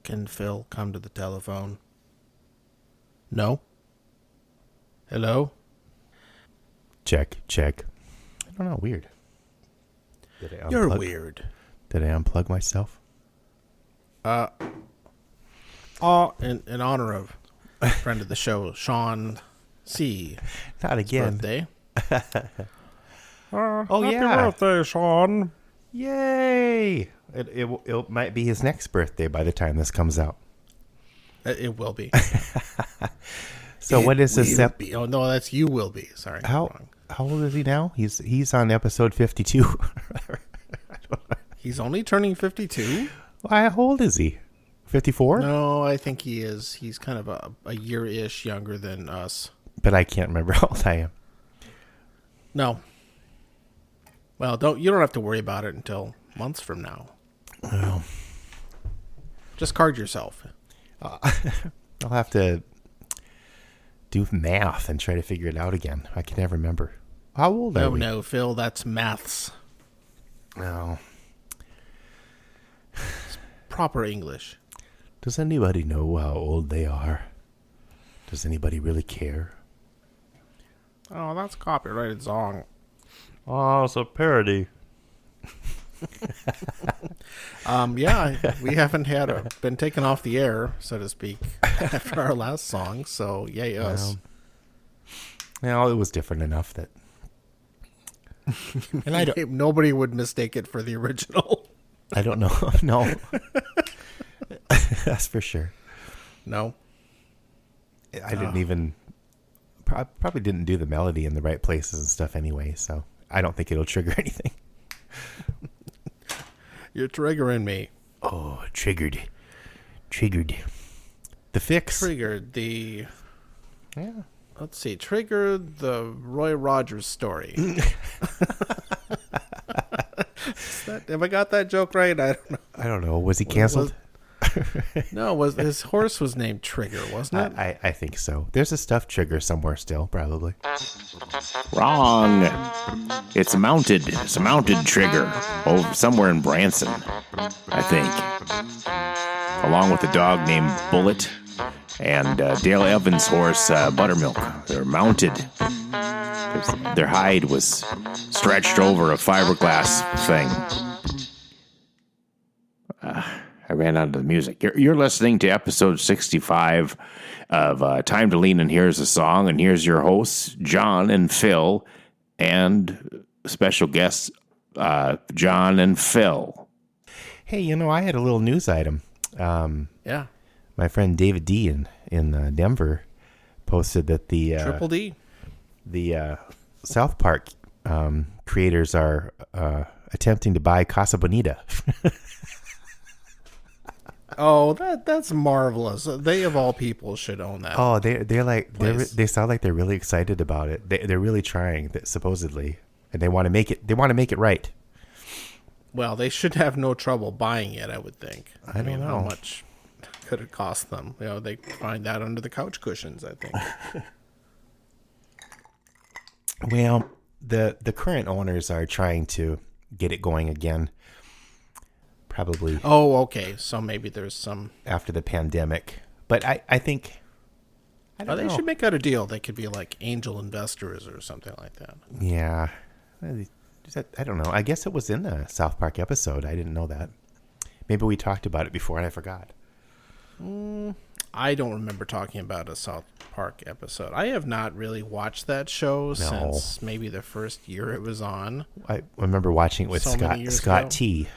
Can Phil come to the telephone? No? Hello? Check. I don't know, weird. You're weird. Did I unplug myself? In honor of a friend of the show, Sean C. Not again. Birthday. Happy birthday, Sean. Yay! It might be his next birthday by the time this comes out. It will be. So what is this? Oh no, that's you will be. Sorry. How old is he now? He's on episode 52. He's only turning 52? How old is he? 54? No, I think he is. He's kind of a year-ish younger than us. But I can't remember how old I am. No. Well, you don't have to worry about it until months from now. Well, just card yourself. I'll have to do math and try to figure it out again. I can never remember. How old are we? No, Phil, that's maths. No. It's proper English. Does anybody know how old they are? Does anybody really care? Oh, that's a copyrighted song. Oh, it's a parody. Yeah, we haven't been taken off the air, so to speak, after our last song. So yay us. Well, it was different enough that, and nobody would mistake it for the original. I don't know. No, that's for sure. No, I didn't even. Probably didn't do the melody in the right places and stuff anyway, so I don't think it'll trigger anything. You're triggering me. Oh, triggered. The fix. Triggered the... Yeah. Let's see. Triggered the Roy Rogers story. Have I got that joke right? I don't know. Was he canceled? No, his horse was named Trigger, wasn't it? I think so. There's a stuffed Trigger somewhere still, probably. Wrong. It's mounted. It's a mounted Trigger over somewhere in Branson, I think. Along with a dog named Bullet and Dale Evans' horse Buttermilk. They're mounted. Their hide was stretched over a fiberglass thing. I ran out of the music. You're listening to episode 65 of Time to Lean, and here's a song, and here's your hosts, John and Phil, and special guests, John and Phil. Hey, I had a little news item. Yeah. My friend David D. in Denver posted that the Triple D. The South Park creators are attempting to buy Casa Bonita. Oh, that's marvelous. They of all people should own that. Oh, they sound like they're really excited about it. They're really trying, supposedly, and they want to make it right. Well, they should have no trouble buying it, I would think. I don't know how much could it cost them. They find that under the couch cushions, I think. Well, the current owners are trying to get it going again. Probably. Oh, okay. So maybe there's some after the pandemic, but I think I don't know. They should make out a deal. They could be like angel investors or something like that. Yeah, I don't know. I guess it was in the South Park episode. I didn't know that. Maybe we talked about it before and I forgot. I don't remember talking about a South Park episode. I have not really watched that show since maybe the first year it was on. I remember watching it with Scott T.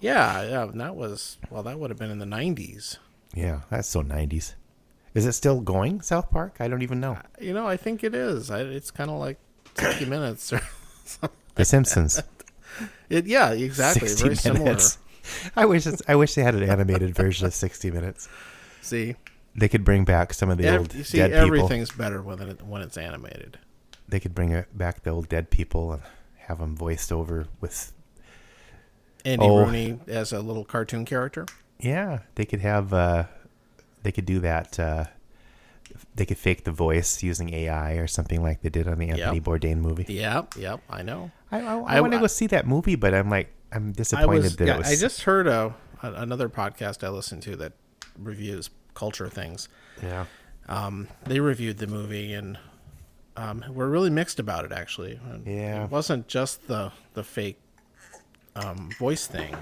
Yeah, that would have been in the 90s. Yeah, that's so 90s. Is it still going, South Park? I don't even know. I think it is. It's kind of like 60 Minutes or something. The Simpsons. Yeah, exactly. 60 Very minutes. Similar. I wish they had an animated version of 60 Minutes. See? They could bring back some of the old dead people. Everything's better when it's animated. They could bring back the old dead people and have them voiced over with Andy Rooney as a little cartoon character. Yeah, they could have. They could do that. They could fake the voice using AI or something like they did on the Anthony Bourdain movie. Yep, I know. I want to go see that movie, but I'm disappointed that it was. I just heard another podcast I listened to that reviews, culture things. Yeah. They reviewed the movie and were really mixed about it, actually. Yeah. It wasn't just the fake voice thing.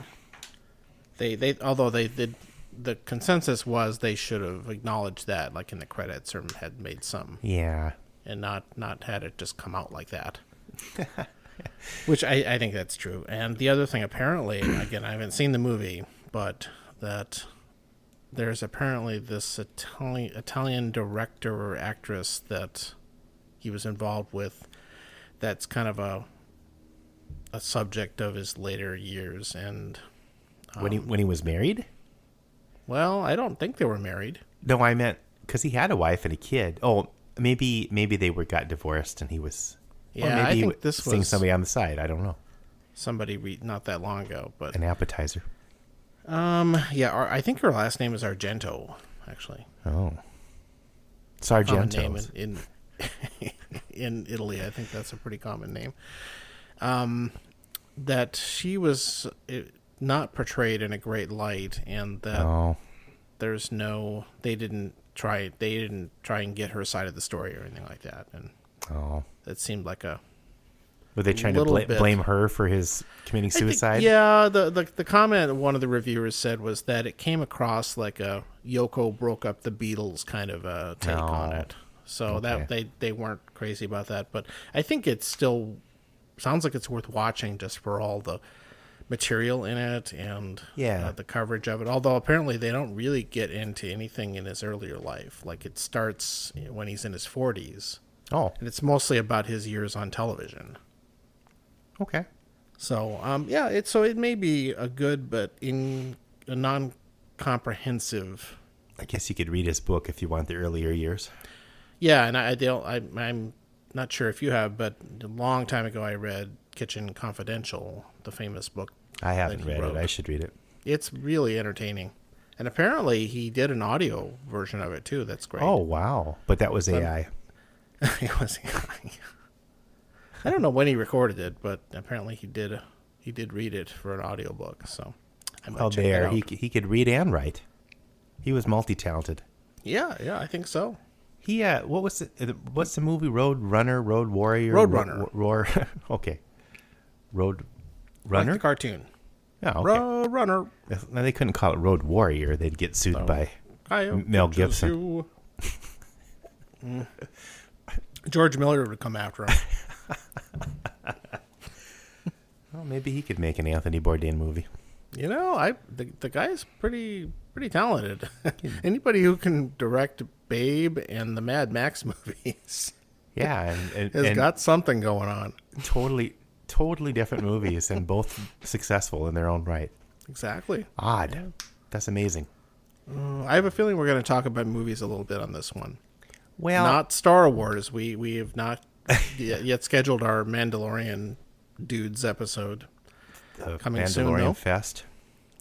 Although they did, the consensus was they should have acknowledged that, like in the credits, or had made some. Yeah. And not had it just come out like that. Which I think that's true. And the other thing, apparently, again, I haven't seen the movie, but that there's apparently this Italian director or actress that he was involved with that's kind of a subject of his later years. And when he was married? Well, I don't think they were married. No, I meant because he had a wife and a kid. Oh, maybe they got divorced and he was. Yeah, or maybe I he think this seeing was somebody on the side. I don't know. Somebody not that long ago, but an appetizer. Yeah, I think her last name is Argento, actually. Oh, Common name Sargento in Italy. I think that's a pretty common name. That she was not portrayed in a great light, and that there's no. They didn't try and get her side of the story or anything like that, and it seemed like a. Were they trying to blame her for his committing suicide? The comment one of the reviewers said was that it came across like a Yoko broke up the Beatles kind of a take on it. So that they weren't crazy about that. But I think it still sounds like it's worth watching just for all the material in it and the coverage of it. Although apparently they don't really get into anything in his earlier life. Like it starts when he's in his 40s. Oh. And it's mostly about his years on television. Okay. So, it may be a good but a non-comprehensive. I guess you could read his book if you want the earlier years. Yeah, and I'm not sure if you have, but a long time ago I read Kitchen Confidential, the famous book. I haven't read it. I should read it. It's really entertaining. And apparently he did an audio version of it too. That's great. Oh, wow. But that was AI. It was AI. I don't know when he recorded it, but apparently he did read it for an audiobook. So I might check it out. He could read and write. He was multi-talented. Yeah, I think so. He what's the movie? Roadrunner, Road Warrior, Roadrunner. Okay, Roadrunner. Like the cartoon. Yeah, okay. Roadrunner. Now they couldn't call it Road Warrior. They'd get sued by Mel Gibson. George Miller would come after him. Well, maybe he could make an Anthony Bourdain movie. You know, the guy's pretty talented. Anybody who can direct Babe and the Mad Max movies, has got something going on. Totally different movies and both successful in their own right. Exactly. Odd. Yeah. That's amazing. I have a feeling we're going to talk about movies a little bit on this one. Well, not Star Wars. We have not yet scheduled our Mandalorian dudes episode. Coming Mandalorian soon, though. Fest.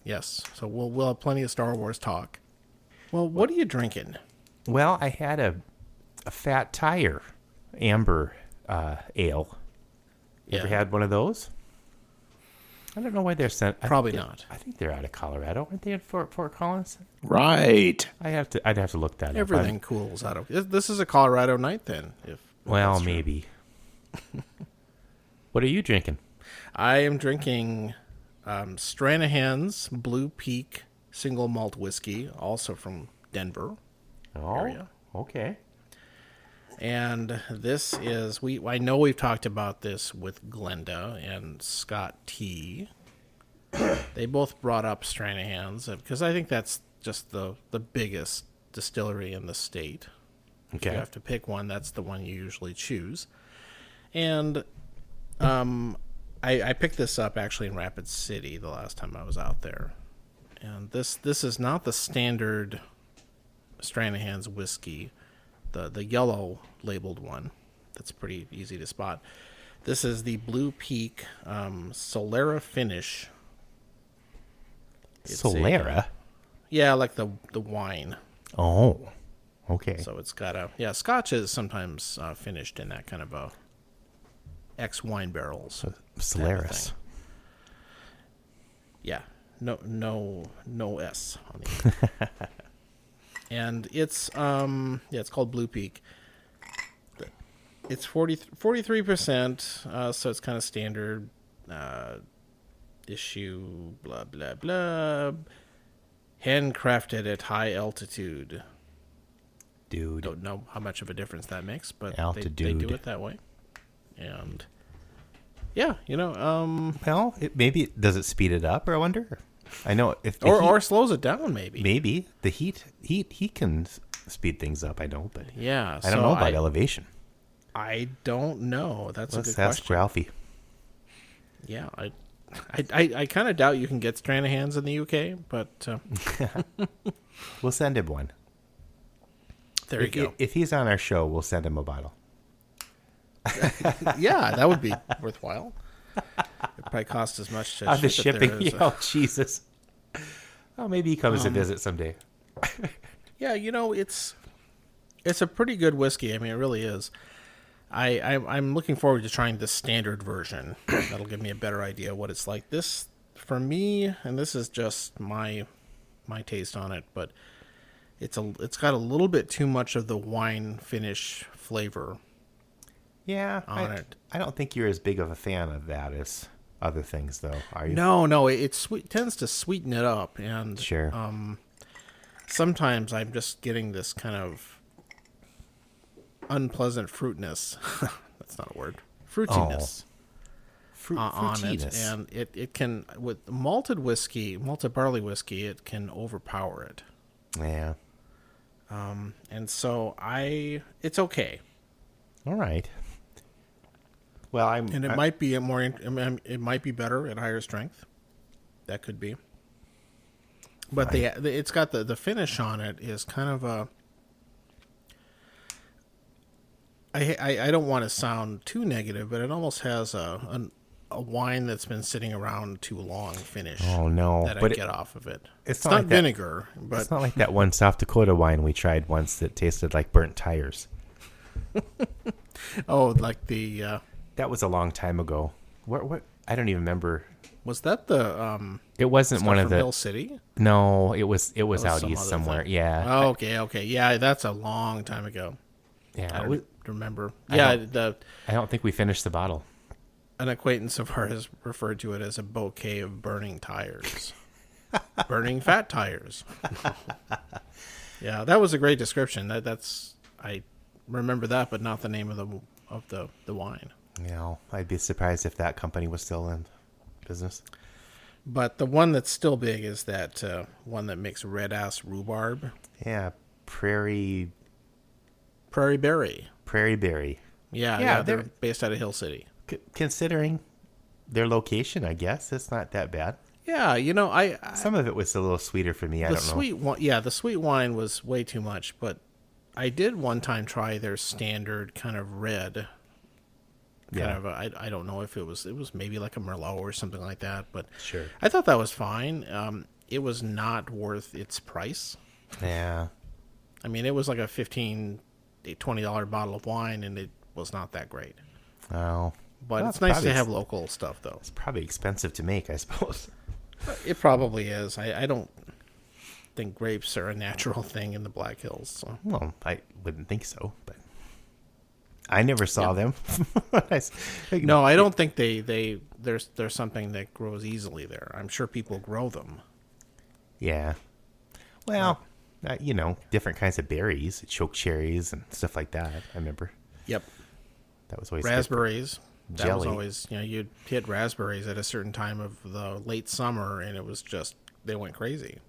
Yes. So we'll have plenty of Star Wars talk. Well, what are you drinking? Well, I had a Fat Tire amber ale. You ever had one of those? I don't know why they're sent. Probably not. I think they're out of Colorado. Aren't they in Fort Collins? Right. I'd have to look that up. Everything cools out of. This is a Colorado night then. Well, maybe. What are you drinking? I am drinking Stranahan's Blue Peak single malt whiskey, also from Denver area. Okay. And this is I know we've talked about this with Glenda and Scott T. They both brought up Stranahan's because I think that's just the biggest distillery in the state. Okay. If you have to pick one, that's the one you usually choose. And I picked this up actually in Rapid City the last time I was out there. And this is not the standard Stranahan's whiskey, the yellow labeled one. That's pretty easy to spot. This is the Blue Peak Solera finish. It's Solera? Yeah, like the wine. Oh, okay. So it's got Scotch is sometimes finished in that kind of a X wine barrels. Solaris. Yeah. No S on the end. and it's it's called Blue Peak. It's 43%, so it's kind of standard issue. Blah blah blah. Handcrafted at high altitude. Dude, Don't know how much of a difference that makes, but they do it that way. And yeah, well, does it speed it up? Or I wonder. I know if or slows it down. Maybe the heat can speed things up. I know, but yeah, I don't know about elevation. I don't know. Let's ask question. Ralphie. Yeah, I kind of doubt you can get Stranahans in the UK, but we'll send him one. There you go. If he's on our show, we'll send him a bottle. Yeah, that would be worthwhile. It probably costs as much to the shipping. Oh, Jesus. Oh, maybe he comes to visit someday. Yeah, it's a pretty good whiskey. I mean, it really is. I'm looking forward to trying the standard version. That'll give me a better idea of what it's like. This, for me, and this is just my taste on it, but it's got a little bit too much of the wine finish flavor. Yeah, on it. I don't think you're as big of a fan of that as other things, though, are you? No, it tends to sweeten it up, and sure. Sometimes I'm just getting this kind of unpleasant fruitness. That's not a word. Fruitiness. On it, and it can, with malted barley whiskey, it can overpower it. Yeah. And so it's okay. All right. Well, it might be it might be better at higher strength. That could be. But it's got the finish on it is kind of a. I don't want to sound too negative, but it almost has a wine that's been sitting around too long finish. Oh no! That I get off of it. It's not like vinegar, but it's not like that one South Dakota wine we tried once that tasted like burnt tires. Oh, like the. That was a long time ago. What? I don't even remember. Was that the? It wasn't one of the Hill City. No, it was out east somewhere. Thing. Yeah. Oh, okay. Yeah, that's a long time ago. Yeah, I don't remember. I don't think we finished the bottle. An acquaintance of ours referred to it as a bouquet of burning tires, burning fat tires. Yeah, that was a great description. I remember that, but not the name of the wine. Yeah, I'd be surprised if that company was still in business. But the one that's still big is that one that makes red ass rhubarb. Yeah, Prairie Berry. Yeah, they're based out of Hill City. Considering their location, I guess it's not that bad. Yeah, some of it was a little sweeter for me. I don't know. The sweet wine was way too much, but I did one time try their standard kind of red. I don't know if it was maybe like a Merlot or something like that, but sure. I thought that was fine. It was not worth its price. Yeah. I mean, it was like a $20 bottle of wine, and it was not that great. Oh. But it's nice to have local stuff, though. It's probably expensive to make, I suppose. It probably is. I don't think grapes are a natural thing in the Black Hills. So. Well, I wouldn't think so, but I never saw them. No, I don't think there's something that grows easily there. I'm sure people grow them. Yeah. Well, different kinds of berries, choke cherries and stuff like that. I remember. Yep. That was always raspberries. That jelly. Was always, you'd hit raspberries at a certain time of the late summer, and it was just, they went crazy.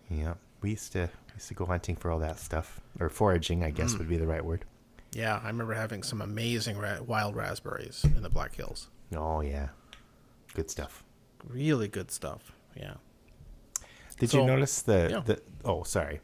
Yeah. We used to go hunting for all that stuff, or foraging, I guess would be the right word. Yeah, I remember having some amazing wild raspberries in the Black Hills. Oh, yeah. Good stuff. Really good stuff, yeah. Did you notice the... Oh, sorry.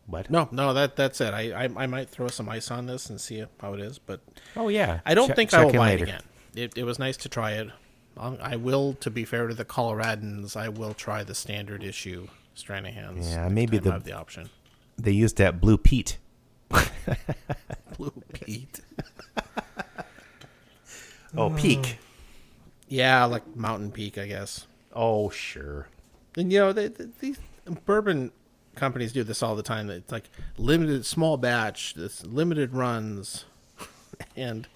What? No, that's it. I might throw some ice on this and see how it is, but... Oh, yeah. I don't think I will buy it again. It was nice to try it. I will, to be fair to the Coloradans, I will try the standard issue Stranahans. Yeah, maybe have the option. They used that Blue Peat. Blue Peat. Oh, Peak. Yeah, like Mountain Peak, I guess. Oh, sure. And these bourbon companies do this all the time. It's like limited small batch, this limited runs, and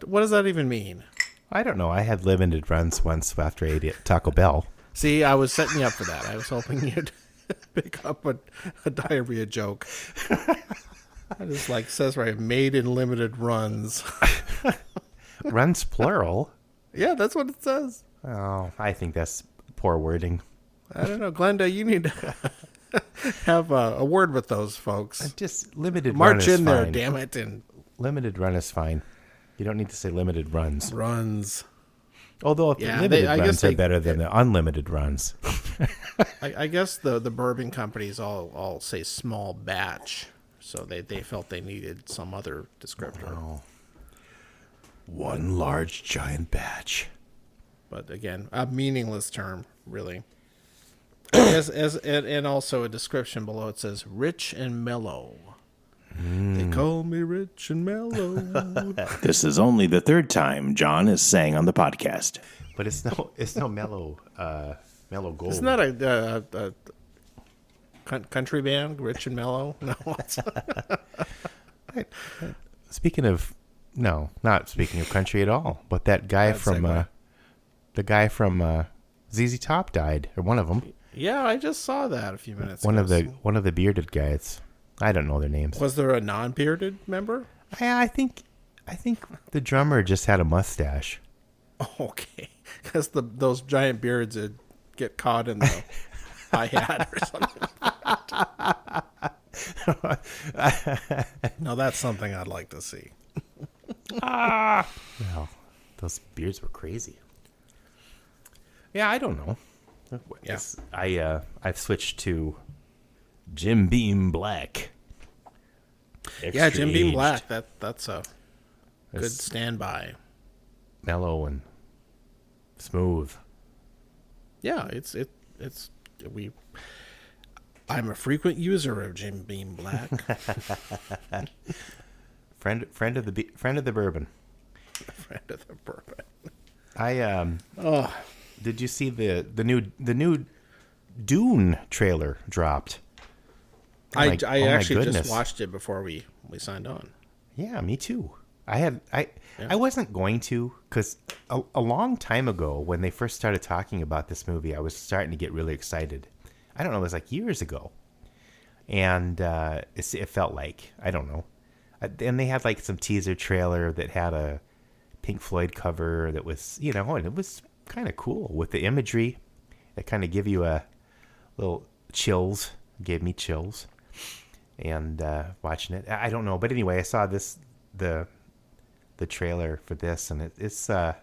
what does that even mean? I don't know. I had limited runs once after I ate at Taco Bell. See, I was setting you up for that. I was hoping you'd pick up a diarrhea joke. I just says right, made in limited runs. Runs plural? Yeah, that's what it says. Oh, I think that's poor wording. I don't know, Glenda. You need to have a word with those folks. Just limited March run is in there, fine. damn it, and Limited run is fine. You don't need to say limited runs. runs. Although if Yeah, the limited I runs guess are they- better than the unlimited runs. I guess the bourbon companies all say small batch, so they felt they needed some other descriptor. Oh. One large giant batch. But again, a meaningless term, really. And also a description below it says rich and mellow. They call me rich and mellow. This is only the third time John is saying on the podcast. But it's no mellow gold. Isn't that a country band, Rich and Mellow? No. Not speaking of country at all. But that guy from ZZ Top died, or one of them. Yeah, I just saw that a few minutes One ago. of the bearded guys. I don't know their names. Was there a non-bearded member? I think the drummer just had a mustache. Okay, because those giant beards would get caught in the hi-hat or something. No, that's something I'd like to see. Well, those beards were crazy. Yeah, I don't know. Yeah. I've switched to Jim Beam Black. Yeah, Jim Beam Extra-aged. Black. That's a good It's standby. mellow and smooth. Yeah, I'm a frequent user of Jim Beam Black. Friend of the bourbon. Friend of the bourbon. Did you see the new Dune trailer dropped? I my actually goodness. just watched it before we signed on. Yeah, me too. I wasn't going to, because a long time ago when they first started talking about this movie, I was starting to get really excited. I don't know, it was like years ago. And it felt like, I don't know. And they had like some teaser trailer that had a Pink Floyd cover that was, and it was kind of cool with the imagery that kind of give you a little chills, gave me chills. And watching it, I don't know, but anyway, I saw the trailer for this, and it's I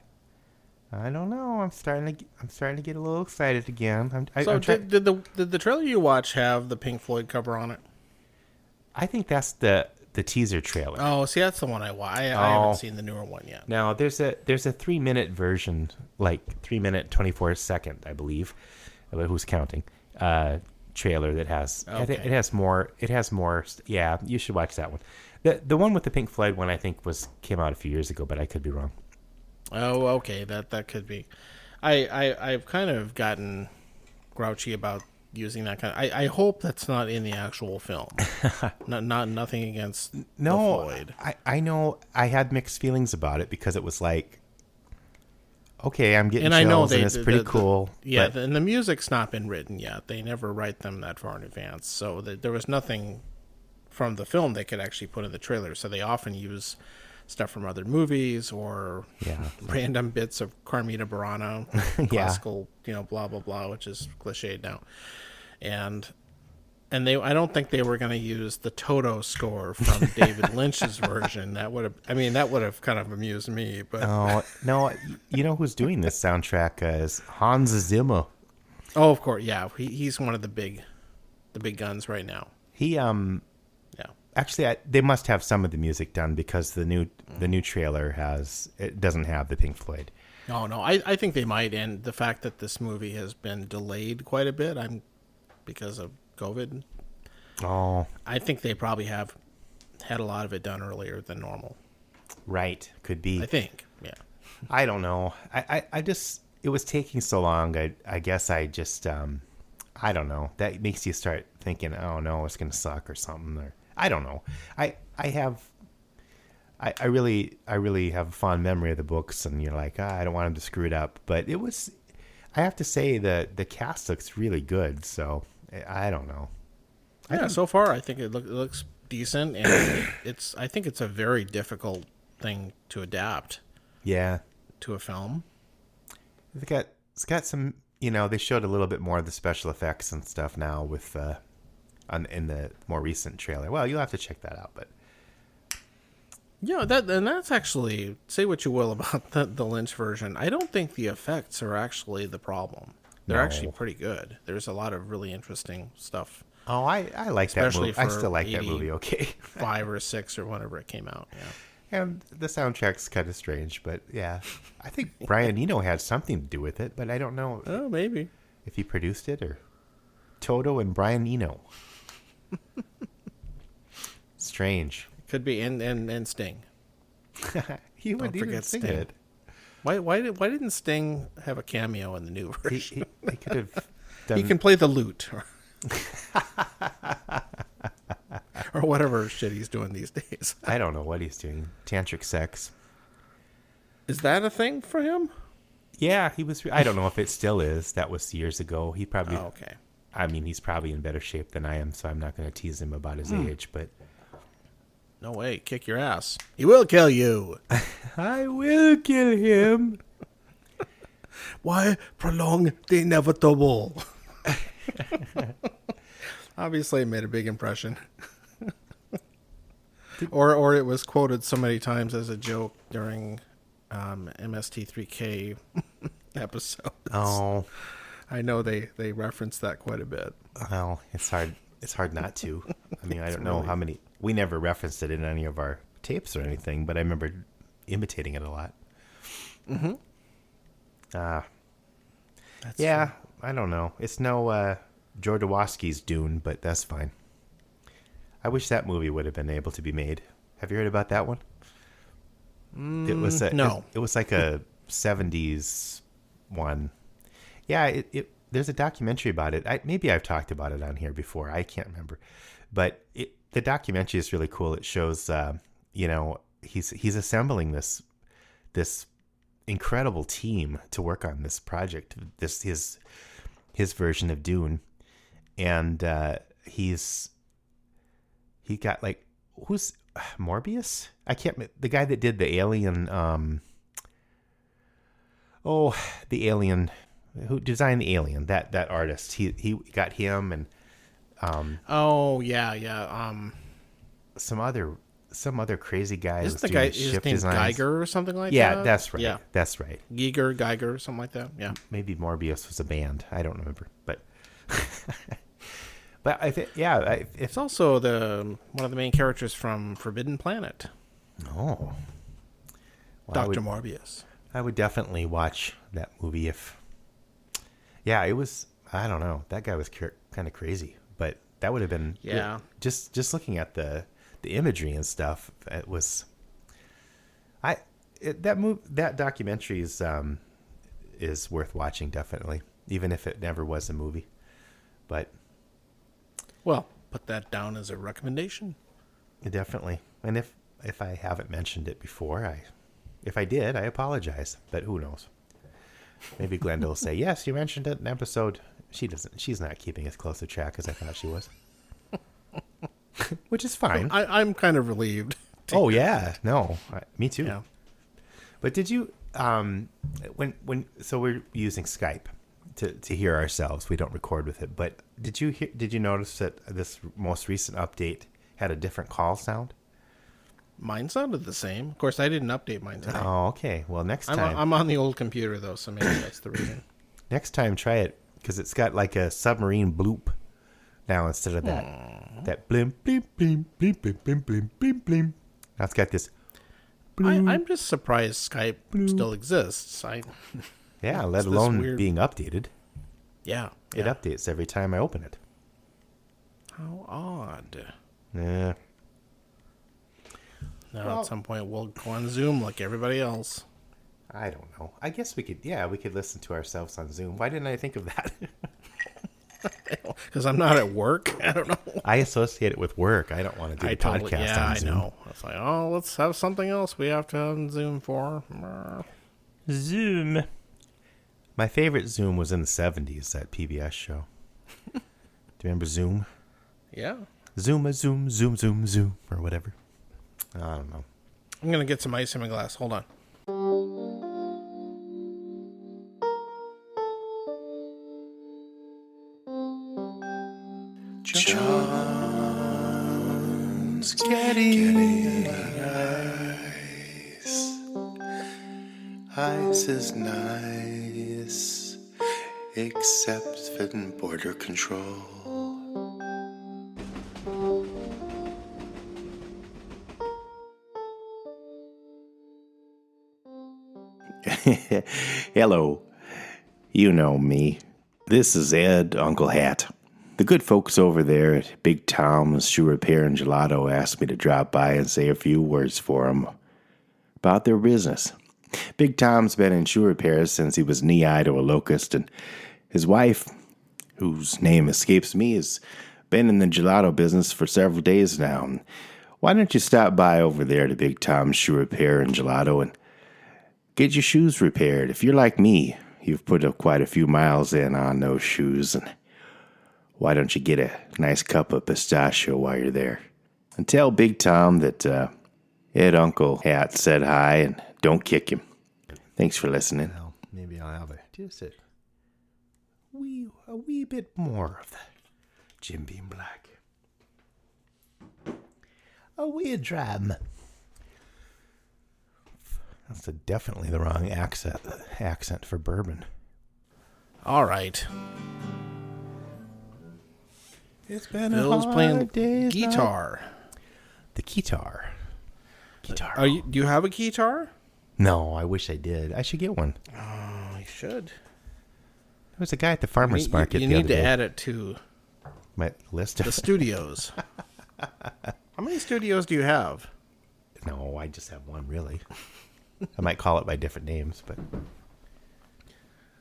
don't know. I'm starting to get a little excited again. Did the trailer you watch have the Pink Floyd cover on it? I think that's the teaser trailer. Oh, see, that's the one I watched. I haven't seen the newer one yet. Now there's a 3-minute version, like 3-minute 24-second, I believe. Who's counting? Trailer that has Okay. it has more. Yeah, you should watch that one. The one with the Pink Floyd one I think came out a few years ago, but I could be wrong. Oh, okay, that could be. I've kind of gotten grouchy about using that kind of. I hope that's not in the actual film. Nothing against the Floyd. I know I had mixed feelings about it because it was like, okay, I'm getting And chills I know and it's pretty cool. Yeah, but and the music's not been written yet. They never write them that far in advance, so there was nothing from the film they could actually put in the trailer. So they often use stuff from other movies or random bits of Carmina Burana, classical, blah blah blah, which is cliched now. And I don't think they were going to use the Toto score from David Lynch's version. That would have kind of amused me. But no, you know who's doing this soundtrack is Hans Zimmer. Oh, of course, yeah. He's one of the big guns right now. He actually they must have some of the music done because the new trailer doesn't have the Pink Floyd. No, I think they might, and the fact that this movie has been delayed quite a bit, because of COVID. Oh, I think they probably have had a lot of it done earlier than normal. right, could be. I think, yeah. I don't know. I just, it was taking so long. I guess I just I don't know. That makes you start thinking, oh no, it's gonna suck or something. Or I don't know. I really have a fond memory of the books, and you're like, I don't want him to screw it up. But it was, I have to say that the cast looks really good. So I don't know. Yeah, so far I think it looks decent, and I think it's a very difficult thing to adapt. Yeah. To a film. It's got some, they showed a little bit more of the special effects and stuff now with in the more recent trailer. Well, you'll have to check that out, but yeah, that's actually, say what you will about the Lynch version. I don't think the effects are actually the problem. They're actually pretty good. There's a lot of really interesting stuff. Oh, I like that movie. I still like that movie. Okay, 5 or 6 or whenever it came out. Yeah. And the soundtrack's kind of strange, but yeah. I think Brian Eno had something to do with it, but I don't know. Oh, maybe. If he produced it or Toto and Brian Eno. Strange. Could be, and Sting. He would even sing it. Why didn't Sting have a cameo in the new version? He could have done... He can play the lute. Or whatever shit he's doing these days. I don't know what he's doing. Tantric sex. Is that a thing for him? Yeah, he was. I don't know if it still is. That was years ago. He probably. Oh, okay. I mean, he's probably in better shape than I am, so I'm not going to tease him about his age. But no way, kick your ass. He will kill you. I will kill him. Why prolong the inevitable? Obviously, it made a big impression. Or it was quoted so many times as a joke during MST3K episodes. Oh, I know they reference that quite a bit. Well, it's hard not to. I mean, I don't know how many. We never referenced it in any of our tapes or anything, but I remember imitating it a lot. Mm-hmm. Yeah, fun. I don't know. It's no Jodorowsky's Dune, but that's fine. I wish that movie would have been able to be made. Have you heard about that one? It was no. It was like a 70s one. Yeah, there's a documentary about it. Maybe I've talked about it on here before. I can't remember. But the documentary is really cool. It shows, he's assembling this incredible team to work on this project. His version of Dune, and he got like, who's Morbius? I can't. The guy that did the Alien. The Alien. Who designed the Alien? That artist. He got him and. Some other crazy guy. Isn't the guy his name Geiger or something like that? Yeah, that's right. Yeah, that's right. Geiger, something like that. Yeah. Maybe Morbius was a band. I don't remember, but. But I think, yeah, it's also one of the main characters from Forbidden Planet. Oh, well, Dr. Morbius. I would definitely watch that movie if. Yeah, it was. I don't know. That guy was kind of crazy, but that would have been. Yeah. Just looking at the imagery and stuff, it was. That documentary is worth watching, definitely, even if it never was a movie, but. Well, put that down as a recommendation. Definitely. And if I haven't mentioned it before, if I did, I apologize. But who knows? Maybe Glenda will say, yes, you mentioned it in an episode. She doesn't. She's not keeping as close a track as I thought she was. Which is fine. I'm kind of relieved. Oh, yeah. No, me too. Yeah. But did you, so we're using Skype to hear ourselves. We don't record with it. But did you notice that this most recent update had a different call sound? Mine sounded the same. Of course, I didn't update mine today. Oh, okay. Well, next time. I'm on the old computer, though, so maybe that's the reason. Next time, try it, because it's got like a submarine bloop now instead of that blim, blim, blim, blim, blim, blim, blim, blim, blim. Now it's got this. I'm just surprised Skype still exists. Yeah, let alone being updated. Yeah. It updates every time I open it. How odd. Yeah. Now, at some point, we'll go on Zoom like everybody else. I don't know. I guess we could listen to ourselves on Zoom. Why didn't I think of that? because I'm not at work. I don't know. I associate it with work. I don't want to do a podcast on Zoom. I know. It's like, oh, let's have something else we have to have Zoom for. Zoom. My favorite Zoom was in the 70s, that PBS show. Do you remember Zoom? Yeah. Zoom, zoom, zoom, zoom, zoom, or whatever. I don't know. I'm going to get some ice in my glass. Hold on. John's getting ice. Ice is nice, except for border control. Hello. You know me. This is Ed, Uncle Hat. The good folks over there at Big Tom's Shoe Repair and Gelato asked me to drop by and say a few words for them about their business. Big Tom's been in shoe repairs since he was knee-high to a locust, and his wife, whose name escapes me, has been in the gelato business for several days now. And why don't you stop by over there to Big Tom's Shoe Repair and Gelato and get your shoes repaired? If you're like me, you've put up quite a few miles in on those shoes, and why don't you get a nice cup of pistachio while you're there? And tell Big Tom that Ed Uncle Hat said hi, and don't kick him. Thanks for listening. Well, maybe I'll have just a wee bit more of the Jim Beam Black. A wee dram. That's definitely the wrong accent for bourbon. All right. It's been Bill's playing guitar. The guitar. Do you have a guitar? No, I wish I did. I should get one. Oh, you should. There was a guy at the farmer's market You the need other to day. Add it to My list the of studios. How many studios do you have? No, I just have one, really. I might call it by different names, but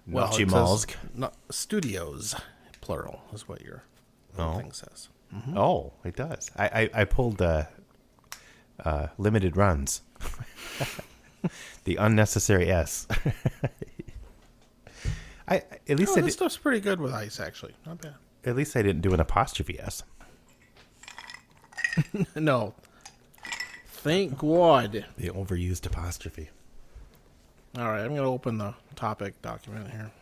Well, it Malsk. says not studios, plural, is what your thing says. Mm-hmm. Oh, it does. I pulled limited runs. The unnecessary S. This stuff's pretty good with ice, actually. Not bad. At least I didn't do an apostrophe S. No. Thank God. The overused apostrophe. All right, I'm going to open the topic document here.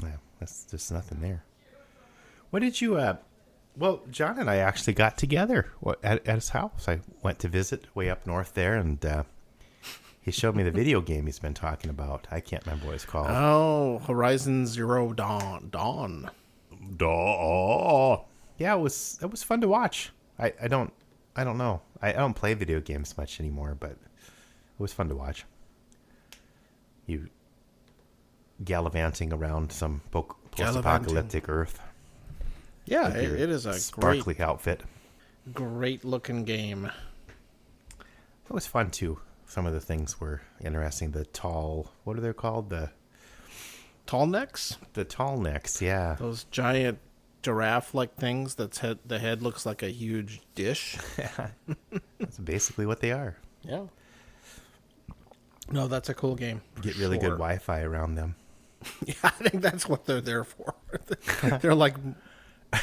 Yeah, that's just nothing there. What did you, well, John and I actually got together at his house. I went to visit way up north there, and he showed me the video game he's been talking about. I can't remember what it's called. Oh, Horizon Zero Dawn. Dawn. Yeah, it was fun to watch. I don't know. I don't play video games much anymore, but it was fun to watch. You gallivanting around some post-apocalyptic Earth. Yeah, it is a sparkly outfit. Great looking game. It was fun too. Some of the things were interesting. The tall, what are they called? The tall necks? The tall necks, yeah. Those giant giraffe-like things the head looks like a huge dish. That's basically what they are. Yeah. No, that's a cool game. Get really good Wi-Fi around them. Yeah, I think that's what they're there for. They're like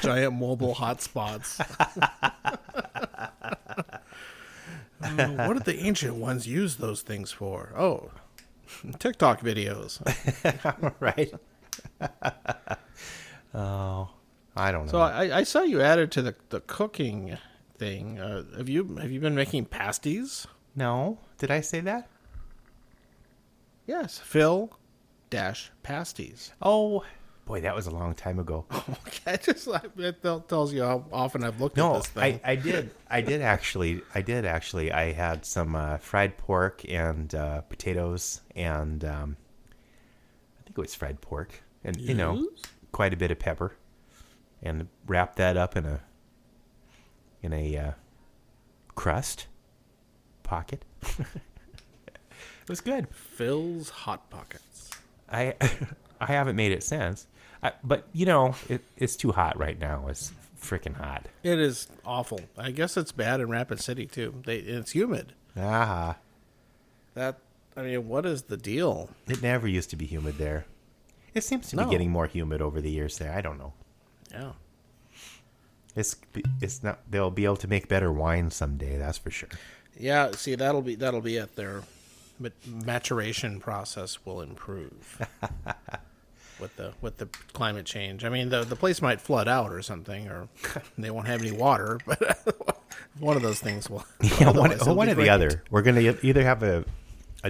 giant mobile hotspots. What did the ancient ones use those things for? Oh, TikTok videos. Right. Oh, I don't know. So I saw you added to the cooking thing. Have you been making pasties? No. Did I say that? Yes. Phil-pasties. Oh, boy, that was a long time ago. Okay, it tells you how often I've looked at this thing. I did actually. I had some fried pork and potatoes, and I think it was fried pork, and quite a bit of pepper, and wrapped that up in a crust pocket. It was good. Phil's Hot Pockets. I haven't made it since. But it's too hot right now. It's freaking hot. It is awful. I guess it's bad in Rapid City too. It's humid. Ah, What is the deal? it never used to be humid there. It seems to be getting more humid over the years there. I don't know. Yeah. It's not. They'll be able to make better wine someday. That's for sure. Yeah. See, that'll be it. Their maturation process will improve with the climate change. I mean, the place might flood out or something, or they won't have any water. But one of those things will. Yeah, one or the other. We're going to either have a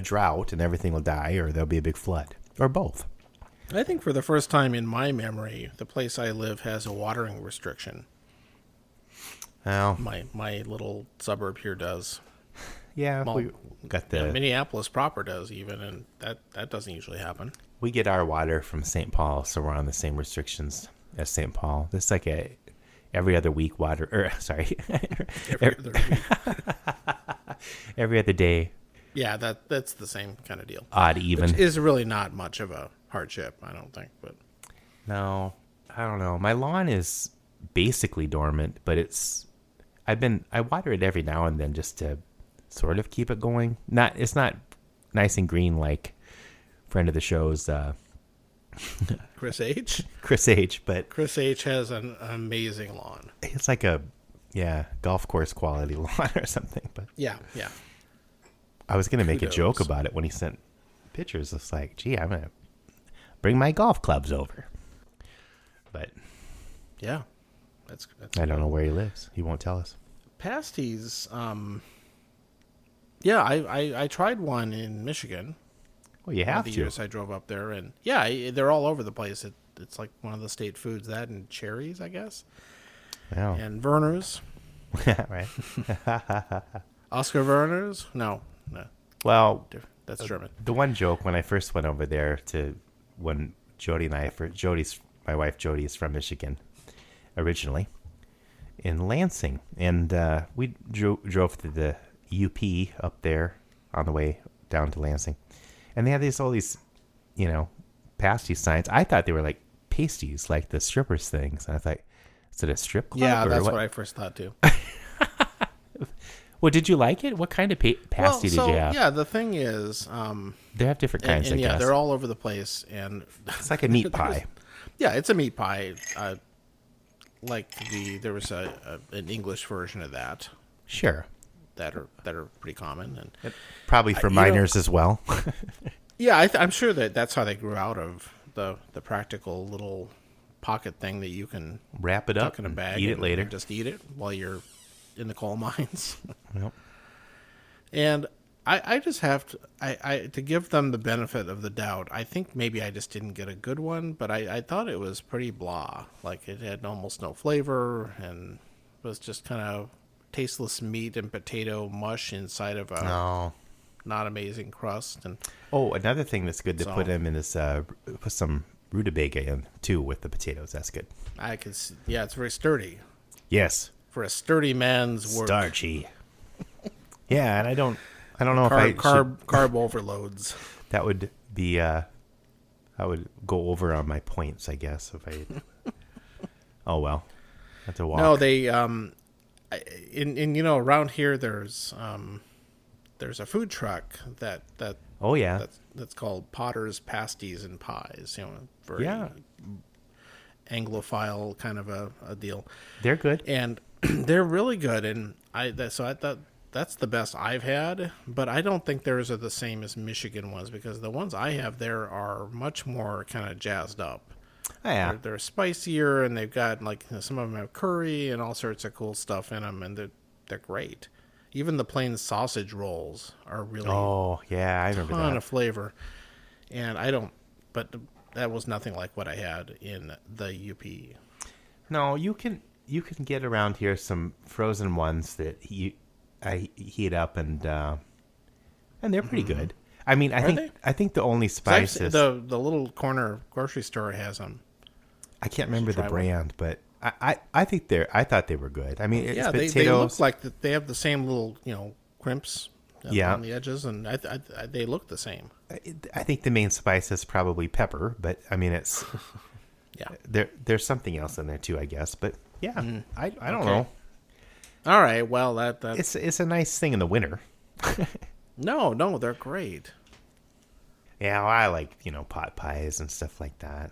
drought and everything will die, or there'll be a big flood, or both. I think for the first time in my memory, the place I live has a watering restriction. Well, my little suburb here does. yeah, Well, we got the Minneapolis proper does even, and that doesn't usually happen. we get our water from St. Paul, so we're on the same restrictions as St. Paul. This is like every other week water, or sorry, Every other week. every other day, Yeah, that's the same kind of deal. odd even. Which is really not much of a hardship, I don't think. But No, I don't know. My lawn is basically dormant, but I water it every now and then just to sort of keep it going. It's not nice and green like friend of the show's Chris H. But Chris H has an amazing lawn. it's like golf course quality lawn or something. But Yeah. I was gonna make a Kudos. joke about it when he sent pictures. It's like, gee, I'm gonna bring my golf clubs over. But Yeah. That's I don't know where he lives. He won't tell us. Pasties. Yeah, I tried one in Michigan. Well, you One of have the to. years I drove up there, and yeah, they're all over the place. It's like one of the state foods. That and cherries, I guess, Oh. and Werner's. Right. Oscar Werner's? No, Well, that's German. the one joke when I first went over there when my wife Jody is from Michigan originally, in Lansing, and we drove to the UP up there on the way down to Lansing, and they had all these, pasty signs. I thought they were like pasties, like the strippers things, and I thought, is it a strip club? Yeah, or that's what I first thought too. Well, did you like it? What kind of pasty did you have? Yeah, the thing is, They have different kinds, and I yeah, guess. they're all over the place, and It's like a meat pie. yeah, it's a meat pie. There was an English version of that Sure. that are pretty common, and Probably for minors as well. yeah, I'm sure that's how they grew out of the practical little pocket thing that you can Wrap it up tuck in a and bag eat it and later. just eat it while you're in the coal mines. Yep. And I just have to give them the benefit of the doubt. I think maybe I just didn't get a good one, but I thought it was pretty blah. Like it had almost no flavor and was just kind of tasteless meat and potato mush inside of a No. not amazing crust. And Oh, another thing that's good to So- put in is put some rutabaga in too with the potatoes. That's good. I could yeah, it's very sturdy Yes. for a sturdy man's work. Starchy. Yeah, and I don't know if I Carb overloads. that would be I would go over on my points, I guess, if I Oh well. That's a walk. No, they around here there's a food truck that Oh yeah. that's called Potter's Pasties and Pies. Very Yeah. Anglophile kind of a deal, They're good. and they're really good. And I thought that's the best I've had, but I don't think theirs are the same as Michigan ones because the ones I have there are much more kind of jazzed up. Oh, yeah. They're spicier, and they've got some of them have curry and all sorts of cool stuff in them, and they're great. Even the plain sausage rolls are really Oh, yeah, I remember ton that. of flavor. And but that was nothing like what I had in the UP. No, you can get around here some frozen ones that I heat up and they're pretty good. I mean, they? I think the only spices The little corner grocery store has them. I can't remember the try one. brand, but I think I thought they were good. I mean, it's Yeah, potatoes. they look like they have the same little crimps Yeah. on the edges, and they look the same. I think the main spice is probably pepper, but I mean, Yeah. There's something else in there too, I guess. But yeah, I don't know. All right. Well, that It's a nice thing in the winter. no, they're great. Yeah, well, I like pot pies and stuff like that.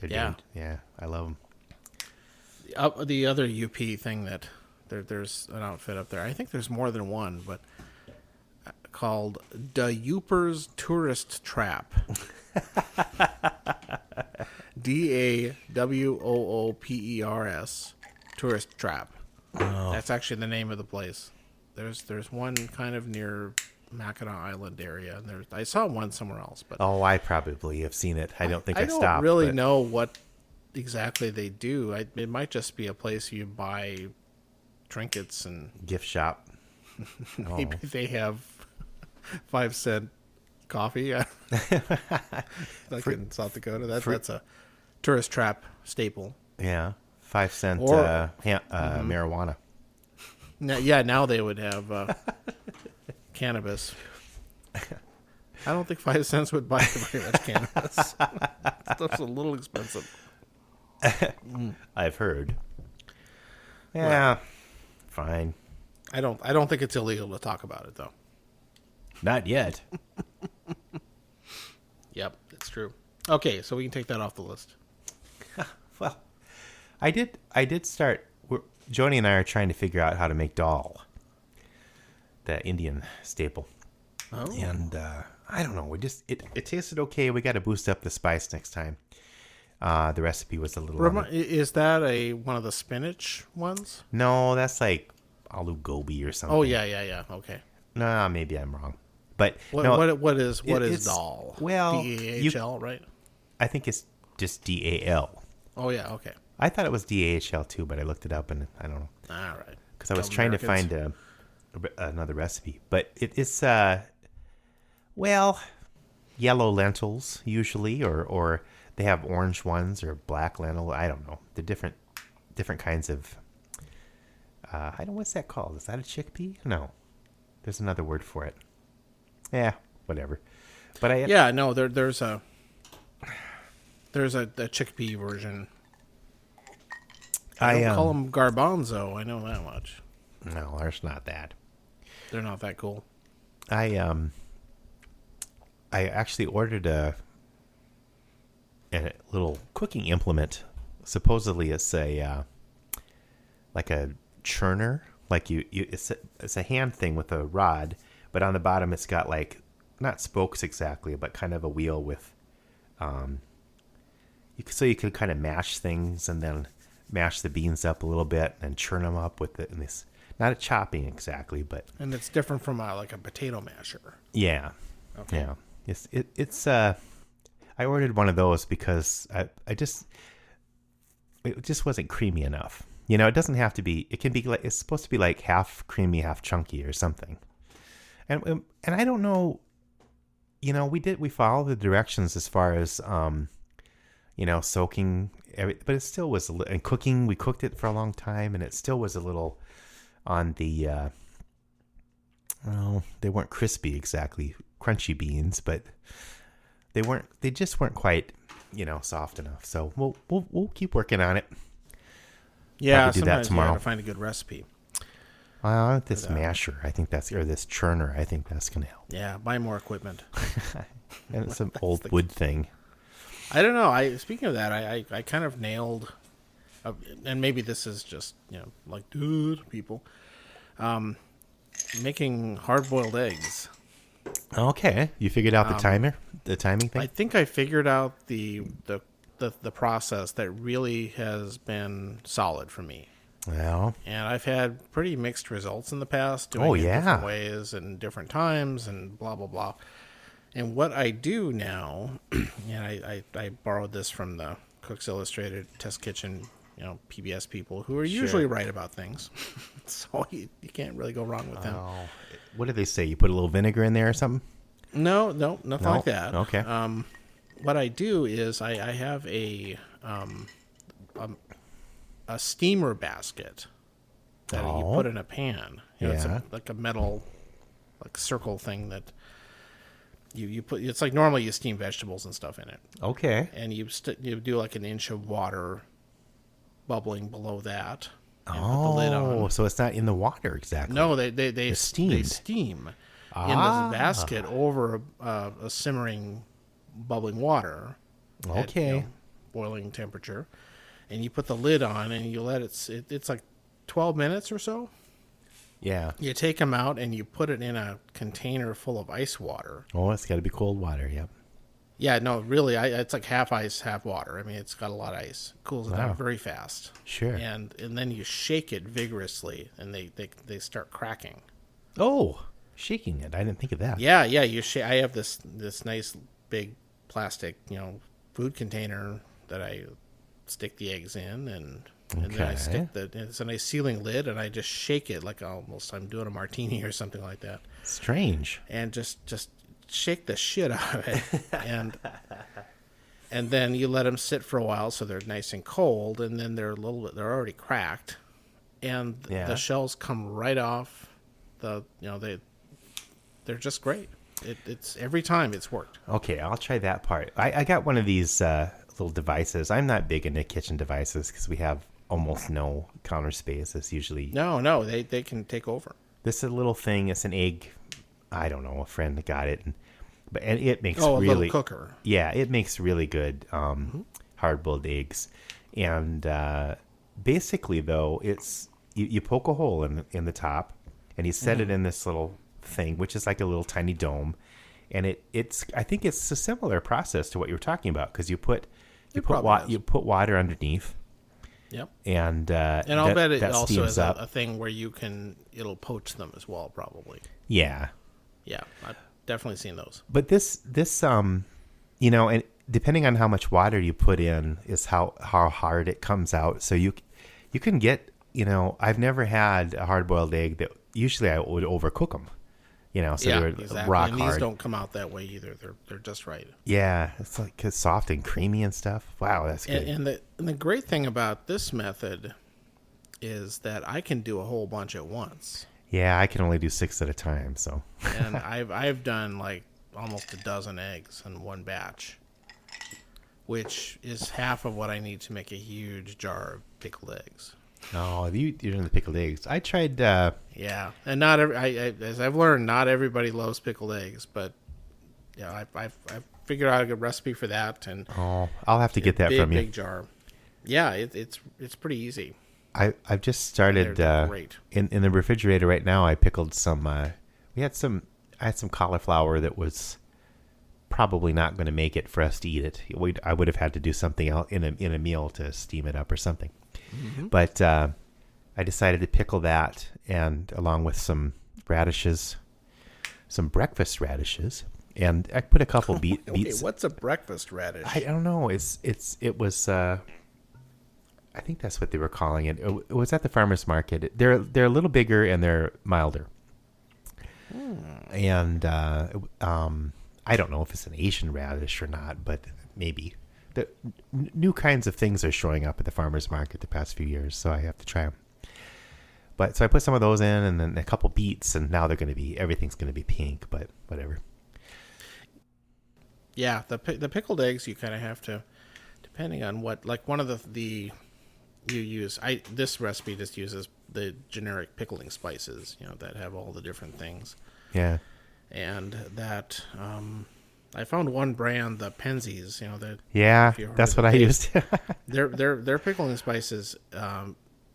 Yeah. I love them. The other UP thing that there's an outfit up there. I think there's more than one, but called Da Yoopers Tourist Trap. DAWOOPERS Tourist Trap. Oh. That's actually the name of the place. There's one kind of near Mackinac Island area, and I saw one somewhere else. But I probably have seen it. I don't think I stopped. I don't really know what exactly they do. It might just be a place you buy trinkets and gift shop. Maybe they have 5-cent coffee. Like in South Dakota, that's a tourist trap staple. Yeah, 5-cent marijuana. Now they would have cannabis. I don't think 5 cents would buy very much cannabis. Stuff's a little expensive. I've heard. Yeah, fine. I don't think it's illegal to talk about it though. Not yet. Yep, it's true. Okay, so we can take that off the list. Well, I did start. Joni and I are trying to figure out how to make dal, the Indian staple. Oh. And I don't know. It tasted okay. We got to boost up the spice next time. The recipe was a little. Is that one of the spinach ones? No, that's like aloo gobi or something. Oh yeah. Okay. No, maybe I'm wrong. But what is dal? Well, DAHL, right? I think it's just DAL. Oh yeah, okay. I thought it was DAHL too, but I looked it up and I don't know. All right. Because I was trying to find another recipe, but it's yellow lentils usually, or they have orange ones or black lentil. I don't know. The different kinds of. I don't know, what's that called? Is that a chickpea? No, there's another word for it. Yeah, whatever. But there's a chickpea version. I don't call them garbanzo. I know that much. No, there's not that. They're not that cool. I actually ordered a little cooking implement. Supposedly, it's like a churner. Like it's a hand thing with a rod, but on the bottom it's got like not spokes exactly, but kind of a wheel with, so you could kind of mash things and then mash the beans up a little bit and churn them up with this. Not a chopping exactly, but and it's different from like a potato masher. Yeah, okay. Yeah. It's I ordered one of those because it just wasn't creamy enough. It doesn't have to be. It can be like, it's supposed to be like half creamy, half chunky or something. And I don't know. We followed the directions as far as soaking, but it still was and cooking. We cooked it for a long time, and it still was a little on the. They weren't crispy exactly, crunchy beans, but they just weren't quite, soft enough. So we'll keep working on it. Yeah, do that tomorrow. You gotta find a good recipe. Well, this masher, I think or this churner, I think that's gonna help. Yeah, buy more equipment. And it's an old wood thing. I don't know. Speaking of that, I kind of nailed, and maybe this is just like people, making hard-boiled eggs. Okay, you figured out the timing thing. I think I figured out the process that really has been solid for me. Well, and I've had pretty mixed results in the past doing it different ways and different times and blah blah blah. And what I do now, and I borrowed this from the Cooks Illustrated Test Kitchen, PBS people who are usually right about things, so you can't really go wrong with them. What do they say? You put a little vinegar in there or something? No, nothing like that. Okay. What I do is I have a steamer basket that you put in a pan. It's like a metal, like circle thing that you put, it's like normally you steam vegetables and stuff in it, Okay. and you do like an inch of water bubbling below that, and put the Oh, lid on. so it's not in the water exactly. No, they steamed. steam in this basket over a simmering, bubbling water. Okay. At, boiling temperature, and you put the lid on and you let it's like 12 minutes or so. Yeah. You take them out and you put it in a container full of ice water. Oh, it's got to be cold water. Yep. Yeah, no, really, it's like half ice, half water. I mean, it's got a lot of ice. It cools it down very fast. Sure. And then you shake it vigorously, and they start cracking. Oh, shaking it. I didn't think of that. Yeah. I have this nice big plastic, food container that I stick the eggs in, and then I stick it's a nice sealing lid, and I just shake it like almost I'm doing a martini or something like that. Strange. And just shake the shit out of it, and then you let them sit for a while so they're nice and cold, and then they're already cracked, and the shells come right off. They're just great. It's every time it's worked. Okay, I'll try that part. I got one of these little devices. I'm not big into kitchen devices because we have almost no counter space. It's usually no, they can take over. This is a little thing. It's an egg. I don't know. A friend got it, and it makes a really little cooker. Yeah, it makes really good hard-boiled eggs. And basically, though, it's you poke a hole in the top, and you set it in this little thing, which is like a little tiny dome, and I think it's a similar process to what you were talking about, because you put water underneath. Yep. And I'll bet it also has up. a thing where it'll poach them as well, probably. Yeah. Yeah, I've definitely seen those. But this and depending on how much water you put in is how hard it comes out. So you can get, I've never had a hard-boiled egg that usually I would overcook them. So they're exactly. rock and hard. These don't come out that way either. They're just right. Yeah, it's like soft and creamy and stuff. Wow, that's good. And the great thing about this method is that I can do a whole bunch at once. Yeah, I can only do 6 at a time. So. And I've done like almost a dozen eggs in one batch, which is half of what I need to make a huge jar of pickled eggs. Oh, you're doing the pickled eggs. I tried. Yeah, and not as I've learned, not everybody loves pickled eggs, but I've figured out a good recipe for that. And I'll have to get that from you. Big jar. Yeah, it's pretty easy. I've just started. They're great. In the refrigerator right now. I pickled some. I had some cauliflower that was probably not going to make it for us to eat it. I would have had to do something else in a meal to steam it up or something. Mm-hmm. But I decided to pickle that, and along with some radishes, some breakfast radishes, and I put a couple beets. What's a breakfast radish? I don't know. It was. I think that's what they were calling it. It was at the farmer's market. They're a little bigger and they're milder. And I don't know if it's an Asian radish or not, but maybe. The new kinds of things are showing up at the farmer's market the past few years, so I have to try them. But so I put some of those in, and then a couple beets, and now everything's going to be pink, but whatever. Yeah, the pickled eggs, you kind of have to, depending on what, like one of the you use. This recipe just uses the generic pickling spices, that have all the different things. Yeah. And that I found one brand, the Penzies, that. Yeah, that's what I used. their pickling spices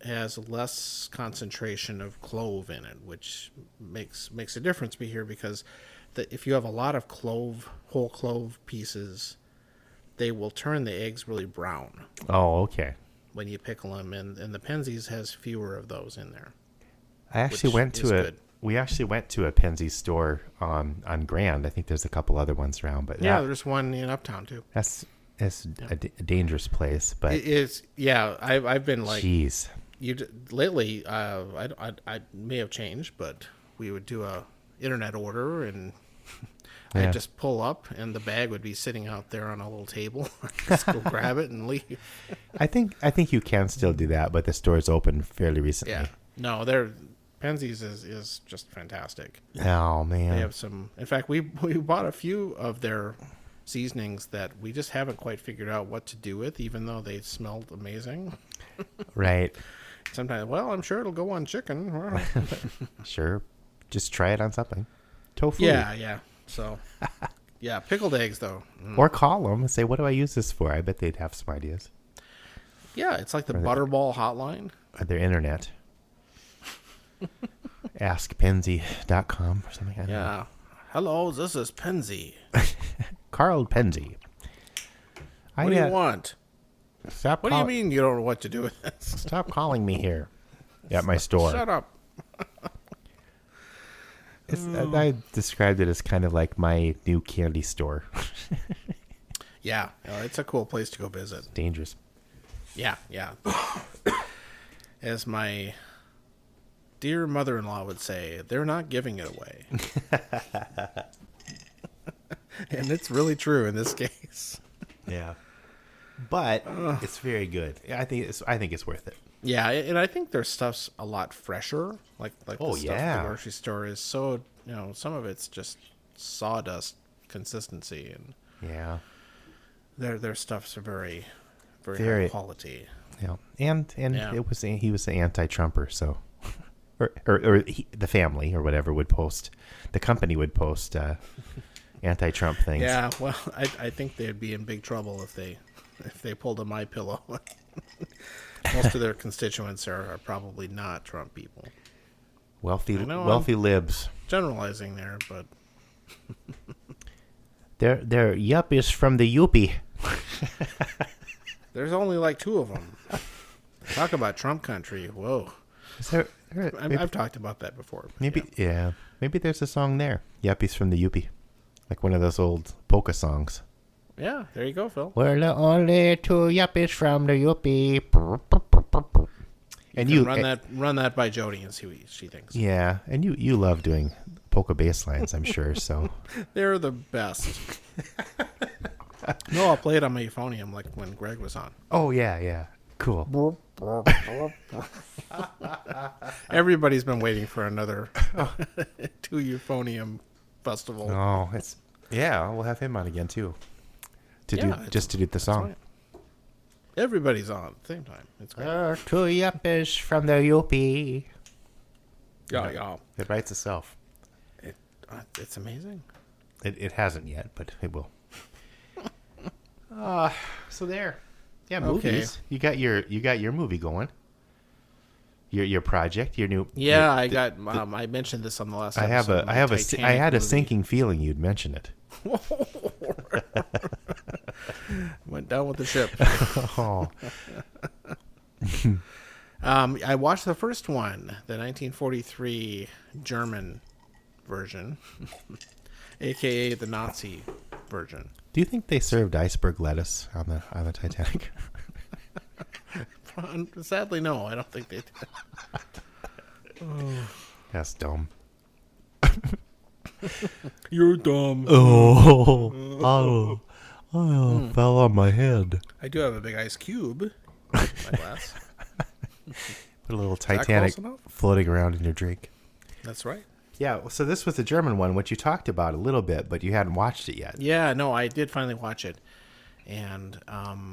has less concentration of clove in it, which makes a difference here, because if you have a lot of whole clove pieces, they will turn the eggs really brown. Oh, okay. When you pickle them, and the Penzies has fewer of those in there. We actually went to a Penzies store on Grand. I think there's a couple other ones around, but there's one in Uptown too. That's a dangerous place, but it is. Yeah, I've been like, jeez. Lately, I may have changed, but we would do a internet order, and I'd just pull up, and the bag would be sitting out there on a little table. Just go grab it and leave. I think you can still do that, but the store's open fairly recently. Yeah, no, Penzies is just fantastic. Oh man, They have some. In fact, we bought a few of their seasonings that we just haven't quite figured out what to do with, even though they smelled amazing. right? Sometimes, well, I'm sure it'll go on chicken. Sure, just try it on something. Tofu. Yeah. So, yeah, pickled eggs though. Or call them and say, "What do I use this for?" I bet they'd have some ideas. Yeah, it's like the Butterball hotline. Or their internet. AskPenzie.com or something. I don't know. Yeah. Hello, this is Penzi. Carl Penzie. What do you want? Stop What do you mean you don't know what to do with this? Stop calling me here at my store. Shut up. I described it as kind of like my new candy store. Yeah, it's a cool place to go visit. Dangerous. Yeah. As my dear mother-in-law would say, they're not giving it away. And it's really true in this case. Yeah. But it's very good. I think it's worth it. Yeah, and I think their stuff's a lot fresher. Like the stuff at the grocery store is so, some of it's just sawdust consistency, and Yeah. their stuffs are very, very high quality. Yeah. And he was an anti-Trumper, so or the family or whatever would post, the company would post anti-Trump things. Yeah, well, I think they'd be in big trouble if they pulled a MyPillow. Most of their constituents are probably not Trump people. Wealthy libs. Generalizing there, but They're yuppies from the Yuppie. there's only like two of them. Talk about Trump country. Whoa. I've talked about that before. Maybe there's a song there. Yuppies from the Yuppie. Like one of those old polka songs. Yeah, there you go, Phil. We're the only two yuppies from the Yuppie. And you run that by Jody and see what she thinks. Yeah, and you love doing polka bass lines, I'm sure. So they're the best. No, I'll play it on my euphonium like when Greg was on. Oh yeah, cool. Everybody's been waiting for another 2 euphonium festival. Oh, we'll have him on again too. To do the song. Right. Everybody's on at the same time. It's great. Two yuppies from the Yuppie. Yeah. It writes itself. It's amazing. It hasn't yet, but it will. So there. Yeah, movies. Okay. You got your movie going. Your project, your new. Yeah, I got. I mentioned this on the last episode. I had a sinking feeling you'd mention it. Went down with the ship. Oh. I watched the first one, the 1943 German version, aka the Nazi version. Do you think they served iceberg lettuce on the Titanic? Sadly, no. I don't think they did. Oh. That's dumb. You're dumb. Oh, fell on my head. I do have a big ice cube in my glass. Put a little Titanic floating around in your drink. That's right. Yeah, so this was the German one, which you talked about a little bit, but you hadn't watched it yet. Yeah, no, I did finally watch it. And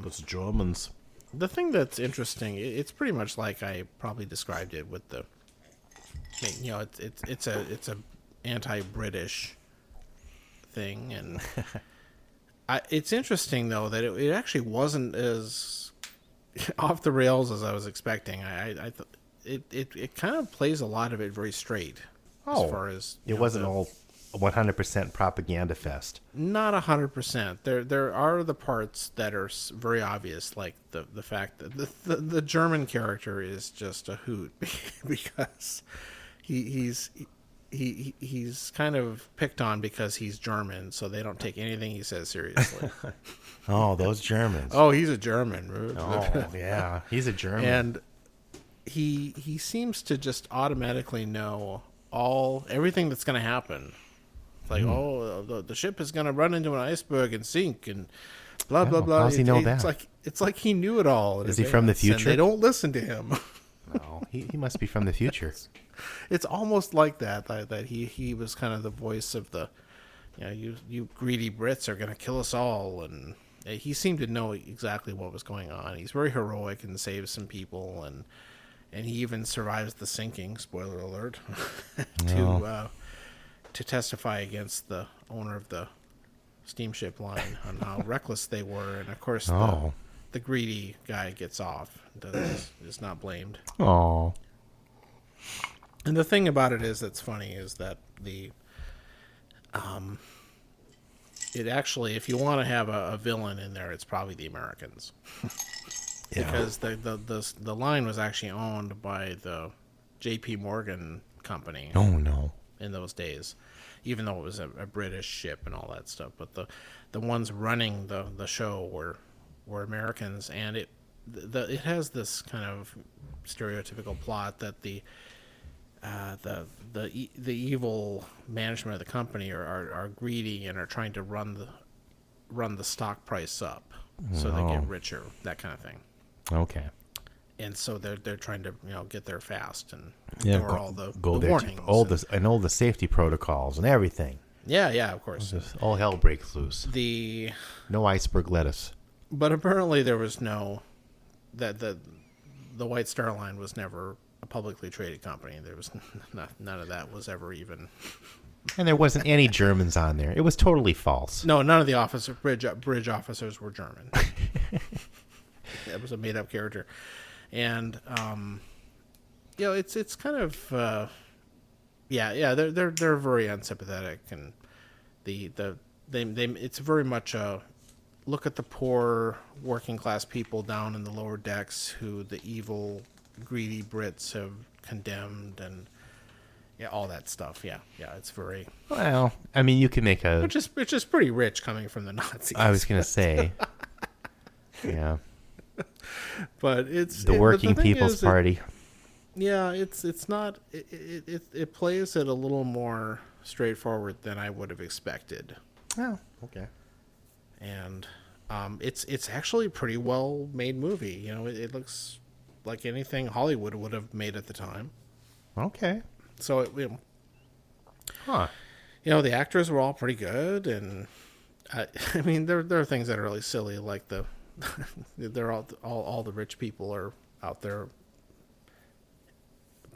it's Germans. The thing that's interesting, it's pretty much like I probably described it with the, it's a anti-British thing, and it's interesting though that it actually wasn't as off the rails as I was expecting. It kind of plays a lot of it very straight. As far as it wasn't all 100% propaganda fest. Not 100%. There are the parts that are very obvious, like the fact that the German character is just a hoot because he's kind of picked on because he's German, so they don't take anything he says seriously. Oh, those Germans. Oh, he's a German. Oh, yeah, he's a German. And he seems to just automatically know everything that's going to happen. It's like, the ship is going to run into an iceberg and sink, and blah blah blah. How does he know that? It's like he knew it all. Is he from the future? And they don't listen to him. No, he must be from the future. It's almost like that he was kind of the voice of the, you greedy Brits are going to kill us all, and he seemed to know exactly what was going on. He's very heroic and saves some people, and he even survives the sinking, spoiler alert, to testify against the owner of the steamship line on how reckless they were. And of course the greedy guy gets off, is not blamed. Oh. And the thing about it is that's funny is that it actually, if you want to have a villain in there, it's probably the Americans. Because the line was actually owned by the J.P. Morgan company. Oh, no. In those days, even though it was a British ship and all that stuff. But the ones running the show were Americans, and it has this kind of stereotypical plot that the evil management of the company are greedy and are trying to run the stock price up so they get richer, that kind of thing. Okay. And so they're trying to get there fast and ignore all the warnings, all the safety protocols and everything. Yeah, of course. Just all hell breaks loose. No iceberg lettuce. But apparently there was the White Star Line was never a publicly traded company. There was none of that was ever even. And there wasn't any Germans on there. It was totally false. No, none of the bridge officers were German. That was a made up character. And it's kind of they're very unsympathetic, and it's very much a look at the poor working class people down in the lower decks who the evil greedy Brits have condemned, and all that stuff. It's very well. I mean, you can make which is pretty rich coming from the Nazis. I was gonna say, yeah. But it's the working people's party. It's not. It plays it a little more straightforward than I would have expected. Oh, okay. And it's actually a pretty well made movie. It looks like anything Hollywood would have made at the time. Okay. So the actors were all pretty good, and I mean there are things that are really silly, like they're all the rich people are out there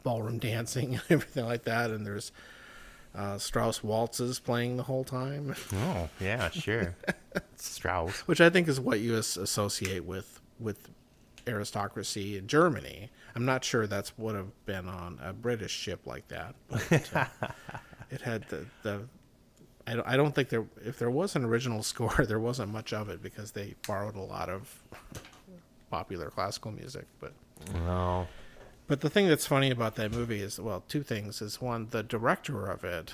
ballroom dancing and everything like that, and there's Strauss waltzes playing the whole time. Oh yeah, sure. Strauss, which I think is what you associate with aristocracy in Germany. I'm not sure that's would have been on a British ship like that, but it had the I don't think if there was an original score, there wasn't much of it because they borrowed a lot of popular classical music. But But the thing that's funny about that movie is, well, two things. Is one, the director of it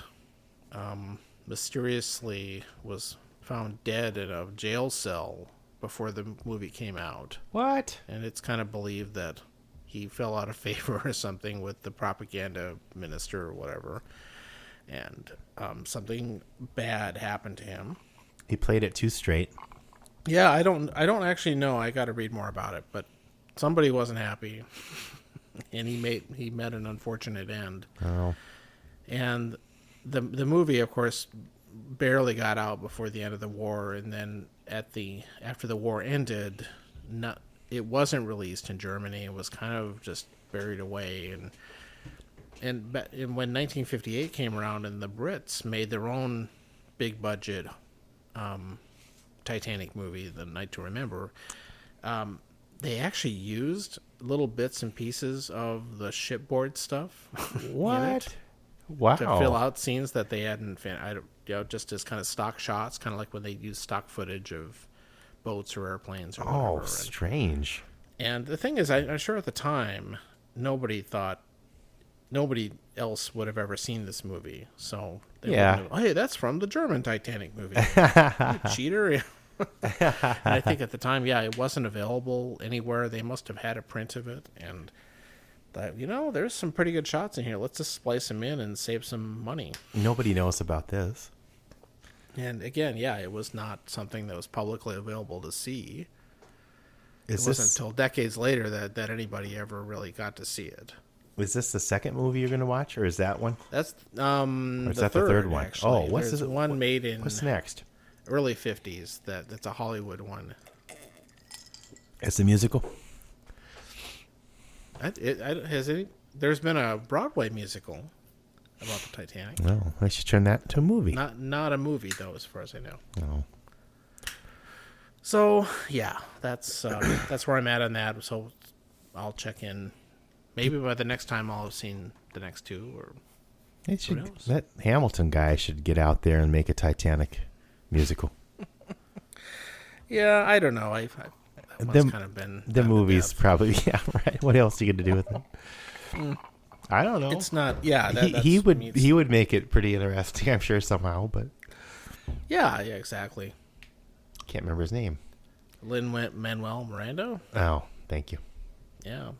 mysteriously was found dead in a jail cell before the movie came out. What? And it's kind of believed that he fell out of favor or something with the propaganda minister or whatever. And something bad happened to him. He played it too straight. Yeah, I don't actually know. I got to read more about it, but somebody wasn't happy, and he met an unfortunate end. Oh. And the movie, of course, barely got out before the end of the war, and then after the war ended, it wasn't released in Germany. It was kind of just buried away, and when 1958 came around and the Brits made their own big budget Titanic movie, The Night to Remember, they actually used little bits and pieces of the shipboard stuff. What? Wow. To fill out scenes that they hadn't, just as kind of stock shots, kind of like when they use stock footage of boats or airplanes or whatever. Oh, strange. And the thing is, I'm sure at the time, nobody else would have ever seen this movie. So they hey, that's from the German Titanic movie. You cheater. And I think at the time, it wasn't available anywhere. They must have had a print of it. And there's some pretty good shots in here. Let's just splice them in and save some money. Nobody knows about this. And again, it was not something that was publicly available to see. It wasn't until decades later that anybody ever really got to see it. Is this the second movie you're going to watch, or is that one? That's or is that the third one? Actually. Oh, what's There's one made in what's next? Early 50s. That's a Hollywood one. It's a musical. There's been a Broadway musical about the Titanic. Well, I should turn that into a movie. Not a movie though, as far as I know. No. So yeah, that's where I'm at on that. So I'll check in. Maybe by the next time I'll have seen the next two. Or that Hamilton guy should get out there and make a Titanic musical. Yeah, I don't know. That's kind of been the movie's probably right. What else are you going to do with it? I don't know. It's not. Yeah, he would make it pretty interesting, I'm sure somehow. But yeah, exactly. Can't remember his name. Lin-Manuel Miranda. Oh, thank you. Yeah.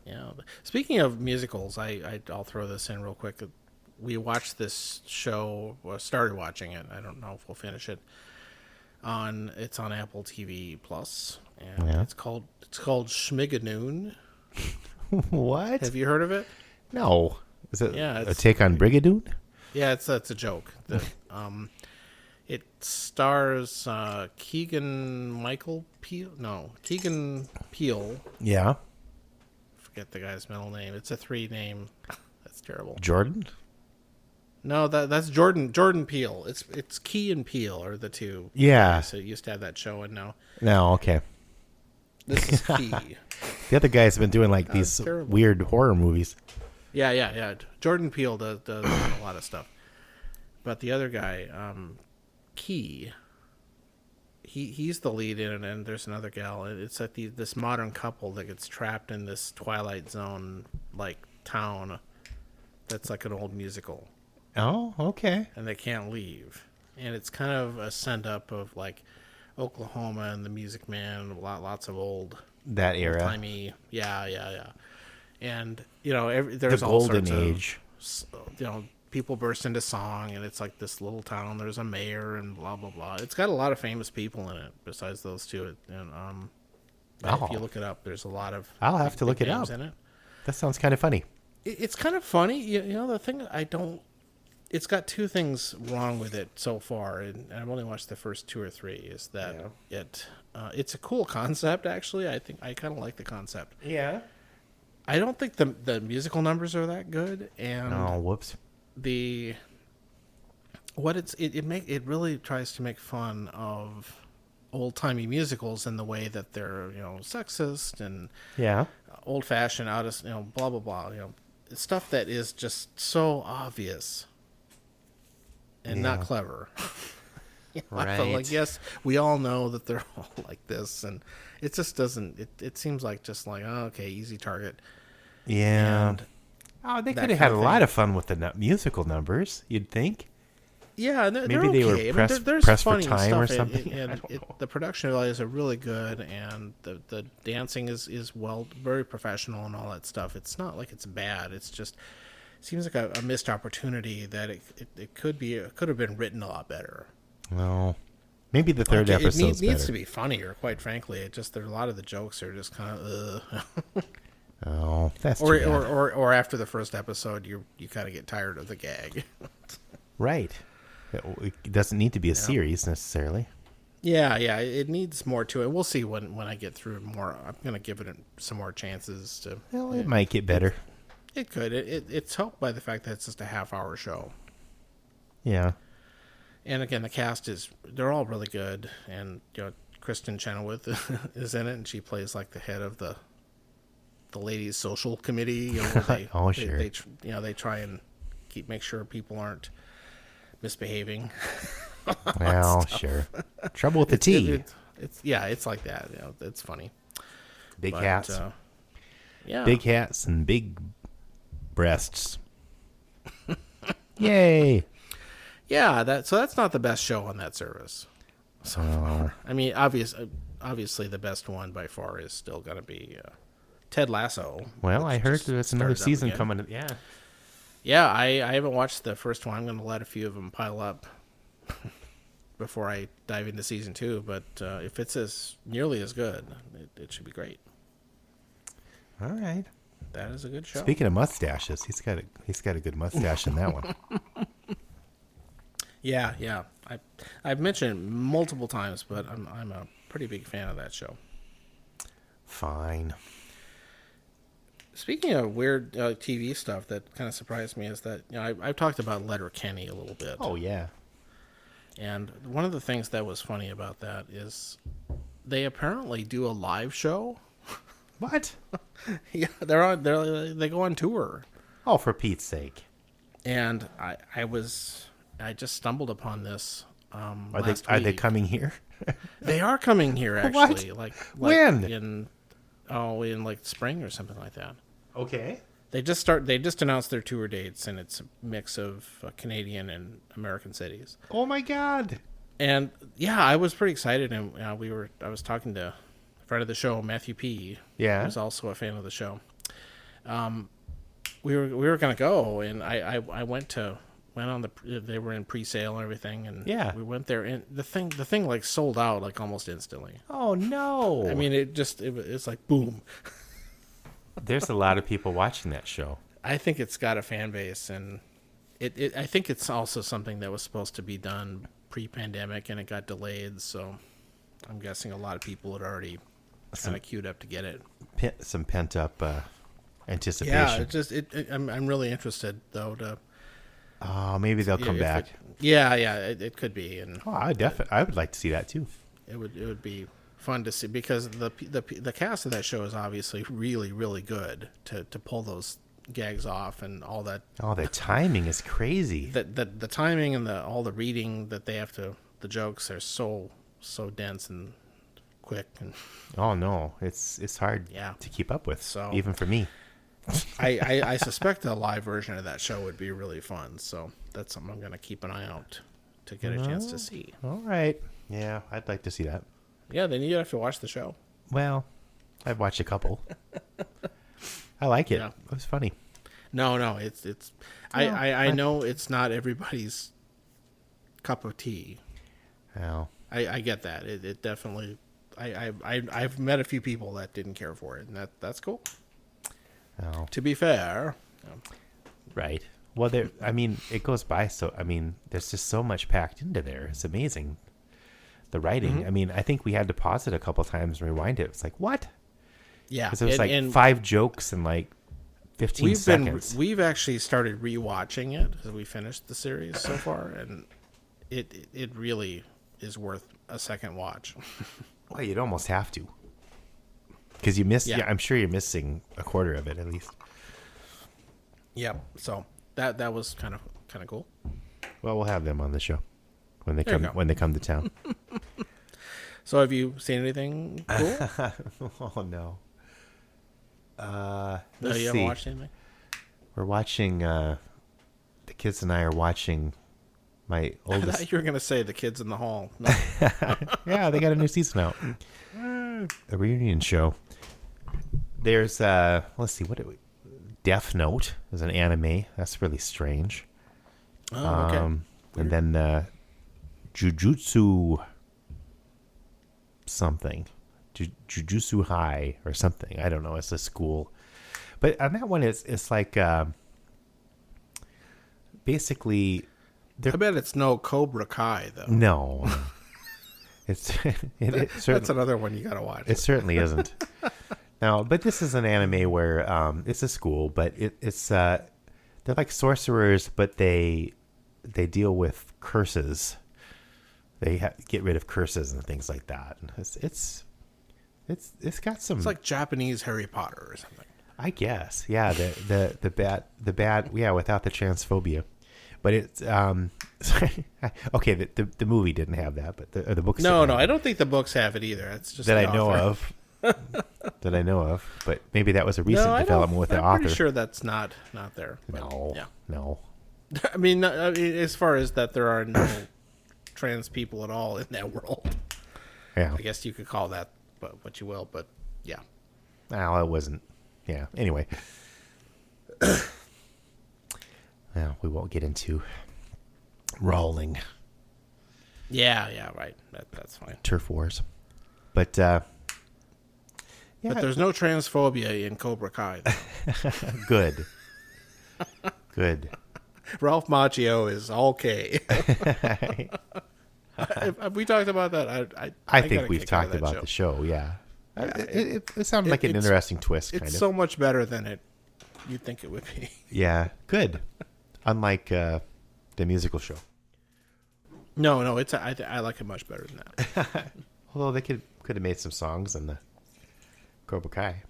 Speaking of musicals, I'll throw this in real quick. We watched this show. Well, started watching it. I don't know if we'll finish it. It's on Apple TV Plus, and it's called Schmiganoon. What? Have you heard of it? No. Is it a take on Brigadoon? Yeah, it's a joke. It stars Keegan Peele. Yeah. Forget the guy's middle name. It's a 3-name. That's terrible. Jordan? No, that's Jordan Peele. It's Key and Peele are the two. Yeah. So it used to have that show, and now. No, okay. This is Key. The other guy's been doing like these weird horror movies. Yeah. Jordan Peele does a lot of stuff, but the other guy, Key. He's the lead in it, and there's another gal. It's like this modern couple that gets trapped in this Twilight Zone like town. That's like an old musical. Oh, okay. And they can't leave, and it's kind of a send up of like Oklahoma and the Music Man, lots of old that era, timey, yeah. And there's the all golden sorts of, age. People burst into song, and it's like this little town. There's a mayor and blah blah blah. It's got a lot of famous people in it besides those two. And if you look it up, there's a lot of. I'll have to look it up. In it. That sounds kind of funny. It's kind of funny. The thing it's got two things wrong with it so far, and I've only watched the first 2 or 3. Is that it's a cool concept. Actually, I think I kind of like the concept. Yeah. I don't think the musical numbers are that good, and whoops. It really tries to make fun of old-timey musicals in the way that they're sexist and old-fashioned, blah blah blah, stuff that is just so obvious and not clever. Right. I feel like, yes, we all know that they're all like this, and it just doesn't. It seems like just like, oh, okay, easy target. Yeah. And they could have had a lot of fun with the musical numbers, you'd think. Yeah, maybe they were pressed for time or something. And the production values are really good, and the dancing is very professional and all that stuff. It's not like it's bad. It's just seems like a missed opportunity that it could have been written a lot better. Well, maybe the third episode needs to be funnier. Quite frankly, there's a lot of the jokes are just kind of. Oh, that's too bad. Or after the first episode, you kind of get tired of the gag. Right. It doesn't need to be a series necessarily. Yeah, it needs more to it. We'll see when I get through more. I'm going to give it some more chances to. Well, it might get better. It could. It's helped by the fact that it's just a half-hour show. Yeah. And again, the cast they're all really good, and Kristen Chenoweth is in it, and she plays like the head of the ladies' social committee. Sure. They try and make sure people aren't misbehaving. Well, sure. Trouble with the tea. It's like that. It's funny. Big hats. Yeah. Big hats and big breasts. Yay. Yeah, so that's not the best show on that service. So I mean, obviously the best one by far is still going to be Ted Lasso. Well, I heard there's another season coming. Yeah, I haven't watched the first one. I'm going to let a few of them pile up before I dive into season 2. But if it's nearly as good, it should be great. All right. That is a good show. Speaking of mustaches, he's got a good mustache in that one. Yeah. I've mentioned it multiple times, but I'm a pretty big fan of that show. Fine. Speaking of weird TV stuff that kind of surprised me is that I've talked about Letterkenny a little bit. Oh yeah. And one of the things that was funny about that is they apparently do a live show. What? Yeah, they go on tour. Oh, for Pete's sake. And I just stumbled upon this Are last they week. coming here? They are coming here actually. What? Like When? in like spring or something like that. Okay. They just announced their tour dates, and it's a mix of Canadian and American cities. Oh my God. And yeah, I was pretty excited, and I was talking to a friend of the show, Matthew P. Yeah. Who's also a fan of the show. We were gonna go, and I went on they were in pre-sale and everything, and yeah, we went there, and the thing like sold out like almost instantly. Oh no. I mean, it's like boom. There's a lot of people watching that show. I think it's got a fan base, and I think it's also something that was supposed to be done pre-pandemic, and it got delayed. So I'm guessing a lot of people had already kind of queued up to get it. Some pent up anticipation. Yeah, I'm really interested though to. Oh, maybe they'll come back. It could be, and I would like to see that too. It would be fun to see, because the cast of that show is obviously really, really good to pull those gags off and all that. Oh, the timing is crazy. The timing and all the reading that they have to, the jokes are so dense and quick, and oh no, it's hard to keep up with. So even for me. I suspect a live version of that show would be really fun, so that's something I'm going to keep an eye out to get a chance to see. All right. Yeah, I'd like to see that. Yeah, then you have to watch the show. Well, I've watched a couple. I like it. Yeah. It was funny. No, it's. I know it's not everybody's cup of tea. Oh. I get that. It definitely. I've met a few people that didn't care for it, and that's cool. Oh. To be fair. Right. Well, it goes by so. I mean, there's just so much packed into there. It's amazing. The writing. Mm-hmm. I mean, I think we had to pause it a couple times and rewind it. It's like, what? Yeah. Because it was 5 jokes in like 15 seconds. We've actually started rewatching it because we finished the series so far, and it really is worth a second watch. Well, you'd almost have to. Because you missed. Yeah. Yeah, I'm sure you're missing a quarter of it at least. Yep. So that was kind of cool. Well, we'll have them on the show when they There you come go. when they come to town. So have you seen anything cool? Oh no. No, Let's you see. haven't watched anything? We're watching. The kids and I are watching. My I oldest. thought you were going to say The Kids in the Hall. No. Yeah, they got a new season out. A reunion show. There's let's see, Death Note is an anime. That's really strange. Oh, okay. And then Jujutsu something. Jujutsu High or something. I don't know. It's a school. But on that one it's like basically I bet it's no Cobra Kai, though. no. It's That's another one you got to watch. It certainly isn't. No, but this is an anime where it's a school, but it's they're like sorcerers, but they deal with curses. They get rid of curses and things like that. And it's got some. It's like Japanese Harry Potter or something. I guess, yeah. The bad, yeah, without the transphobia. But it's okay. The movie didn't have that, but the books. No, I don't think the books have it either. It's just that the I know author. of. That I know of, but maybe that was a recent development with the I'm author. pretty sure that's not there. But No, yeah. no. I mean, as far as that, there are no trans people at all in that world. Yeah. I guess you could call that what you will, but yeah. Well, it wasn't. Yeah. Anyway. Well, we won't get into rolling Yeah, right. That's fine. turf wars. But, Yeah. But there's no transphobia in Cobra Kai. Good. Good. Ralph Macchio is okay. Have we talked about that? I think we've talked about the show. Yeah. It sounded like an interesting twist. Kind of. It's so much better than you'd think it would be. Yeah. Good. Unlike the musical show. No. I like it much better than that. Although they could have made some songs in the Cobra Kai.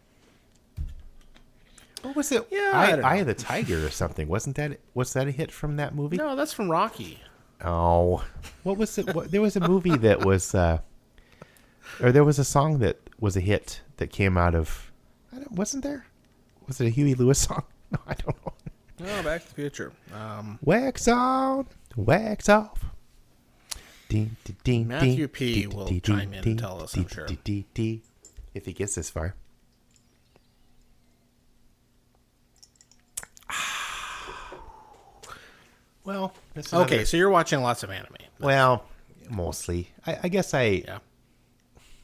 What was it? Yeah, Eye of the Tiger or something. Was that a hit from that movie? No, that's from Rocky. Oh, what was it? There was a movie that was, or there was a song that was a hit that came out of. Wasn't there? Was it a Huey Lewis song? No, I don't know. No, Back to the Future. Wax on, wax off. Matthew P. will chime in and tell us, I'm sure. If he gets this far. Well, okay, so you're watching lots of anime. Well, mostly. I guess Yeah.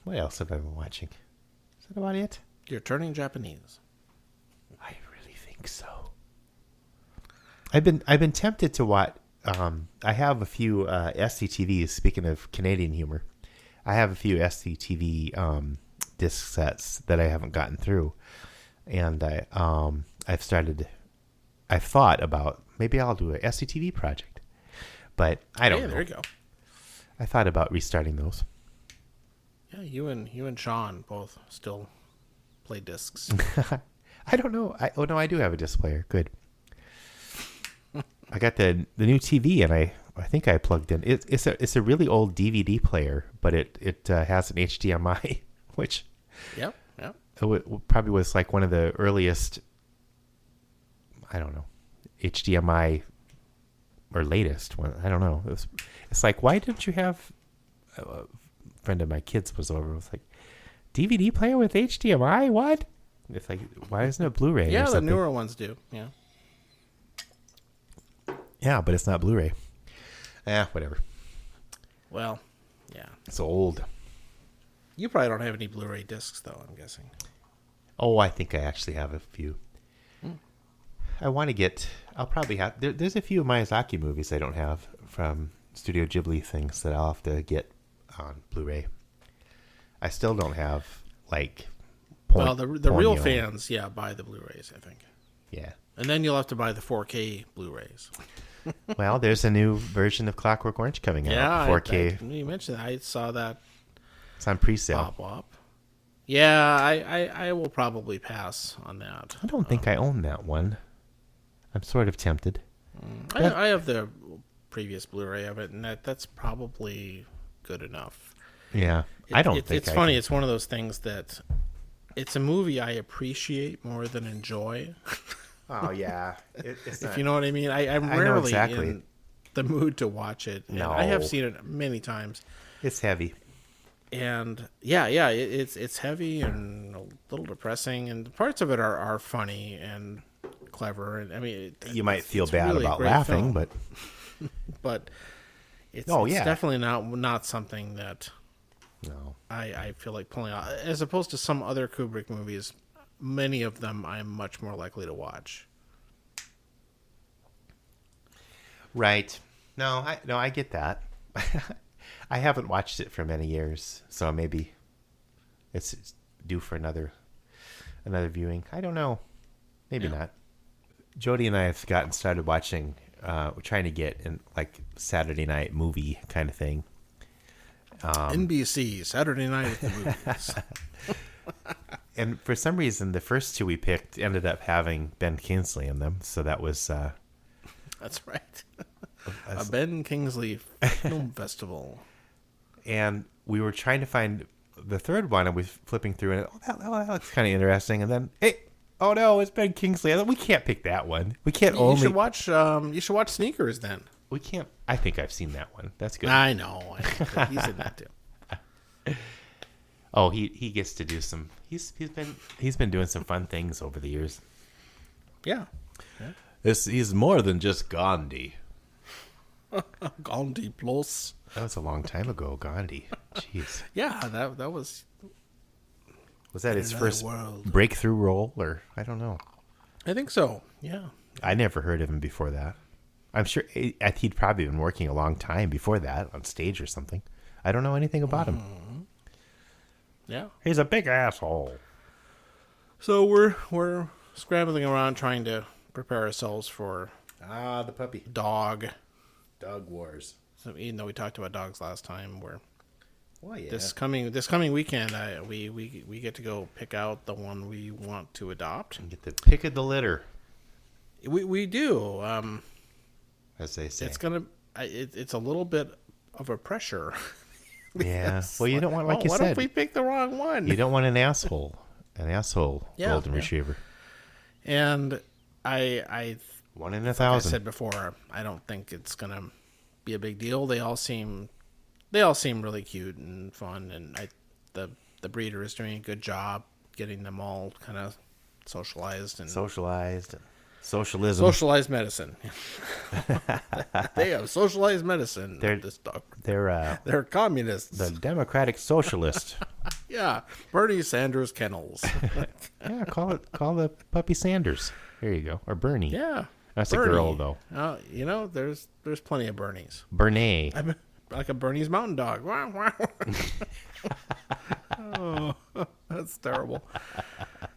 What else have I been watching? Is that about it? You're turning Japanese. I really think so. I've been tempted to watch. I have a few SCTVs. Speaking of Canadian humor, I have a few SCTV disc sets that I haven't gotten through, and I've thought about maybe I'll do a SCTV project, but I don't know. There you go. I thought about restarting those. Yeah, you and Sean both still play discs. I don't know. I do have a disc player. Good. I got the new TV, and I think I plugged in. It's a really old DVD player, but it has an HDMI, which Yep. it probably was like one of the earliest. I don't know, HDMI or latest one. I don't know. It's like, why didn't you have? A friend of my kids was over. It was like, DVD player with HDMI? What? It's like, why isn't it Blu-ray? Yeah, or the something? newer ones do. Yeah. Yeah, but it's not Blu-ray. Whatever. Well, yeah. It's old. You probably don't have any Blu-ray discs, though, I'm guessing. Oh, I think I actually have a few. I want to get... I'll probably have... There's a few Miyazaki movies I don't have from Studio Ghibli things that I'll have to get on Blu-ray. I still don't have, like... the real fans, buy the Blu-rays, I think. Yeah. And then you'll have to buy the 4K Blu-rays. Well, there's a new version of Clockwork Orange coming out. Yeah, 4K. You mentioned that. I saw that. It's on pre-sale. Pop up. Yeah, I will probably pass on that. I don't think I own that one. I'm sort of tempted. I have the previous Blu-ray of it, and that's probably good enough. Yeah, I don't think it's funny. It's one of those things that it's a movie I appreciate more than enjoy. Oh yeah, it's if you know what I mean. I'm rarely in the mood to watch it. And I have seen it many times. It's heavy. And it's heavy and a little depressing, and parts of it are funny and clever. And I mean, you might feel bad really about laughing, film. but it's definitely not something that I feel like pulling out. As opposed to some other Kubrick movies, many of them I'm much more likely to watch. Right. No, I get that. I haven't watched it for many years, so maybe it's due for another viewing. I don't know. Maybe not. Jody and I have gotten started watching. We're trying to get in like Saturday night movie kind of thing. NBC Saturday Night at the Movies. And for some reason, the first two we picked ended up having Ben Kingsley in them, so that was. That's right. A Ben Kingsley Film Festival. And we were trying to find the third one, and we was flipping through, and that looks kind of interesting. And then, oh no, it's Ben Kingsley. We can't pick that one. We can't You should watch. You should watch Sneakers then. We can't. I think I've seen that one. That's good. I know. He's in that too. Oh, he gets to do some. He's been doing some fun things over the years. Yeah. He's more than just Gandhi. Gandhi Plus. That was a long time ago, Gandhi. Jeez. Yeah, that was Was that his another first world. breakthrough role, or I don't know? I think so. Yeah. I never heard of him before that. I'm sure he'd probably been working a long time before that on stage or something. I don't know anything about him. Yeah. He's a big asshole. So we're scrambling around trying to prepare ourselves for The puppy. dog. Dog wars. So even though we talked about dogs last time, Well, yeah. this coming weekend, we get to go pick out the one we want to adopt. And get the pick of the litter, We do. as they say. It's a little bit of a pressure. Yeah. Well, you don't want, like you what said, if we pick the wrong one? you don't want an asshole golden yeah. retriever. And I One in a like I thousand. said before, I don't think it's gonna be a big deal. They all seem really cute and fun, and the breeder is doing a good job getting them all kind of socialized and Socialized. Socialism. socialized medicine. They have socialized medicine. This dog. They're communists. the Democratic Socialist. Yeah, Bernie Sanders kennels. Yeah, call the puppy Sanders. There you go. Or Bernie. Yeah, That's Bernie. a girl, though. There's plenty of Bernies. Bernie. I'm like a Bernese mountain dog. Wow, wow. Oh, that's terrible.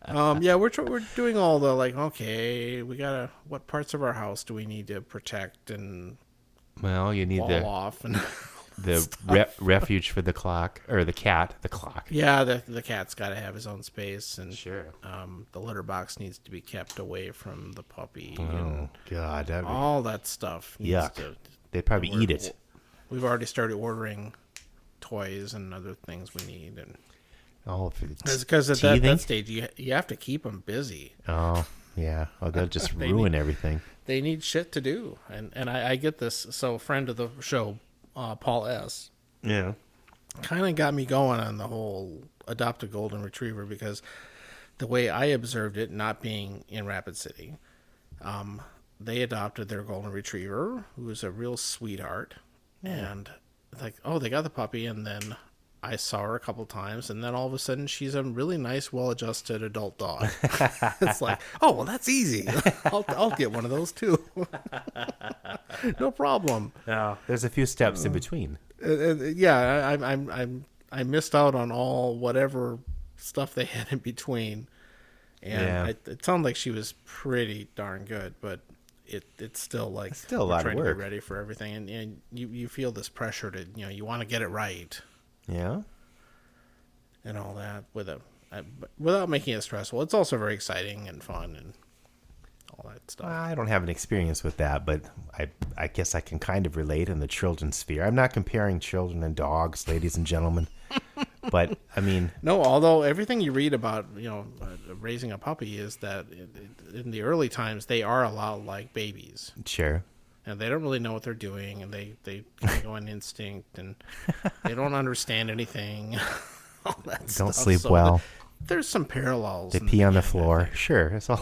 Yeah, we're doing all the okay, what parts of our house do we need to protect and Well, you need wall off and the refuge for the clock, or the cat. The clock. yeah, the cat's got to have his own space, and Sure. the litter box needs to be kept away from the puppy. Oh And God, that'd be all that stuff. Needs yuck. to, They'd probably eat it. We've already started ordering toys and other things we need, and Oh, because at that stage you have to keep them busy. Oh, yeah. Oh, they'll just ruin everything. They need shit to do, and I get this. So, a friend of the show, Paul S. Yeah. kind of got me going on the whole adopt a golden retriever, because the way I observed it, not being in Rapid City, they adopted their golden retriever, who was a real sweetheart, and like, oh, they got the puppy, and then I saw her a couple times, and then all of a sudden she's a really nice, well-adjusted adult dog. It's like, oh, well, that's easy. I'll get one of those too. No problem. No, there's a few steps in between. Yeah, I missed out on all whatever stuff they had in between, and it sounded like she was pretty darn good, but it's still like it's still a lot of trying work. to get ready for everything, and you feel this pressure to you want to get it right. Yeah. And all that without making it stressful. It's also very exciting and fun and all that stuff. I don't have an experience with that, but I guess I can kind of relate in the children's sphere. I'm not comparing children and dogs, ladies and gentlemen, but I mean, no. Although everything you read about raising a puppy is that in the early times they are a lot like babies. Sure. And they don't really know what they're doing, and they kind of go on instinct, and they don't understand anything. All that Don't stuff. sleep So well. There's some parallels. They pee on the floor. Sure. It's all.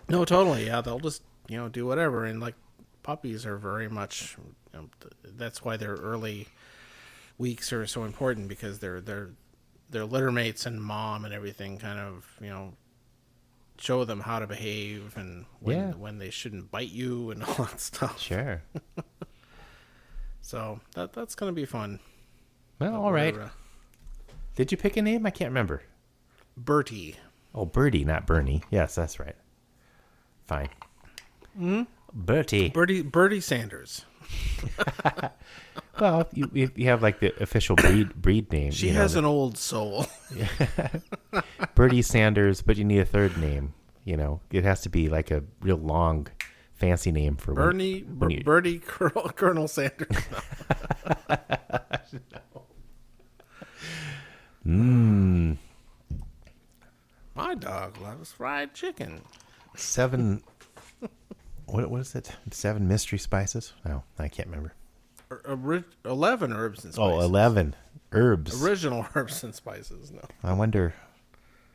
No, totally. Yeah, they'll just do whatever, and like puppies are very much. That's why their early weeks are so important, because their litter mates and mom and everything kind of show them how to behave and when they shouldn't bite you and all that stuff. Sure. So that's gonna be fun. Well, all right. Did you pick a name? I can't remember. Bertie. Oh, Birdie, not Bernie. Yes, that's right. Fine. Bertie. Bertie Sanders. Well, you have like the official breed name. She has an old soul. Bertie Sanders, but you need a third name. It has to be like a real long, fancy name for Bertie Colonel Sanders. No. My dog loves fried chicken. 7. What is it? 7 mystery spices? No, I can't remember. 11 herbs and spices. Oh, 11 herbs. Original herbs and spices. No, I wonder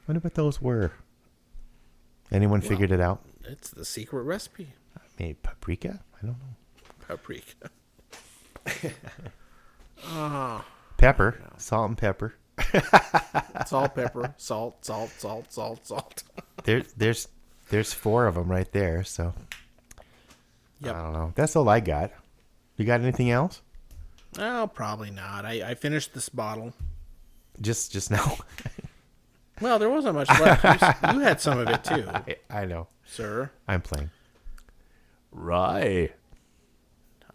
what those were. Anyone figured it out? it's the secret recipe. Maybe paprika? I don't know. Paprika. Pepper, salt and pepper. It's all pepper, salt, salt, salt, salt, salt. There's 4 of them right there. So Yep. I don't know. That's all I got. You got anything else? Oh, probably not. I finished this bottle. Just now. Well, there wasn't much left. You had some of it too. I know, sir. I'm playing. Rye.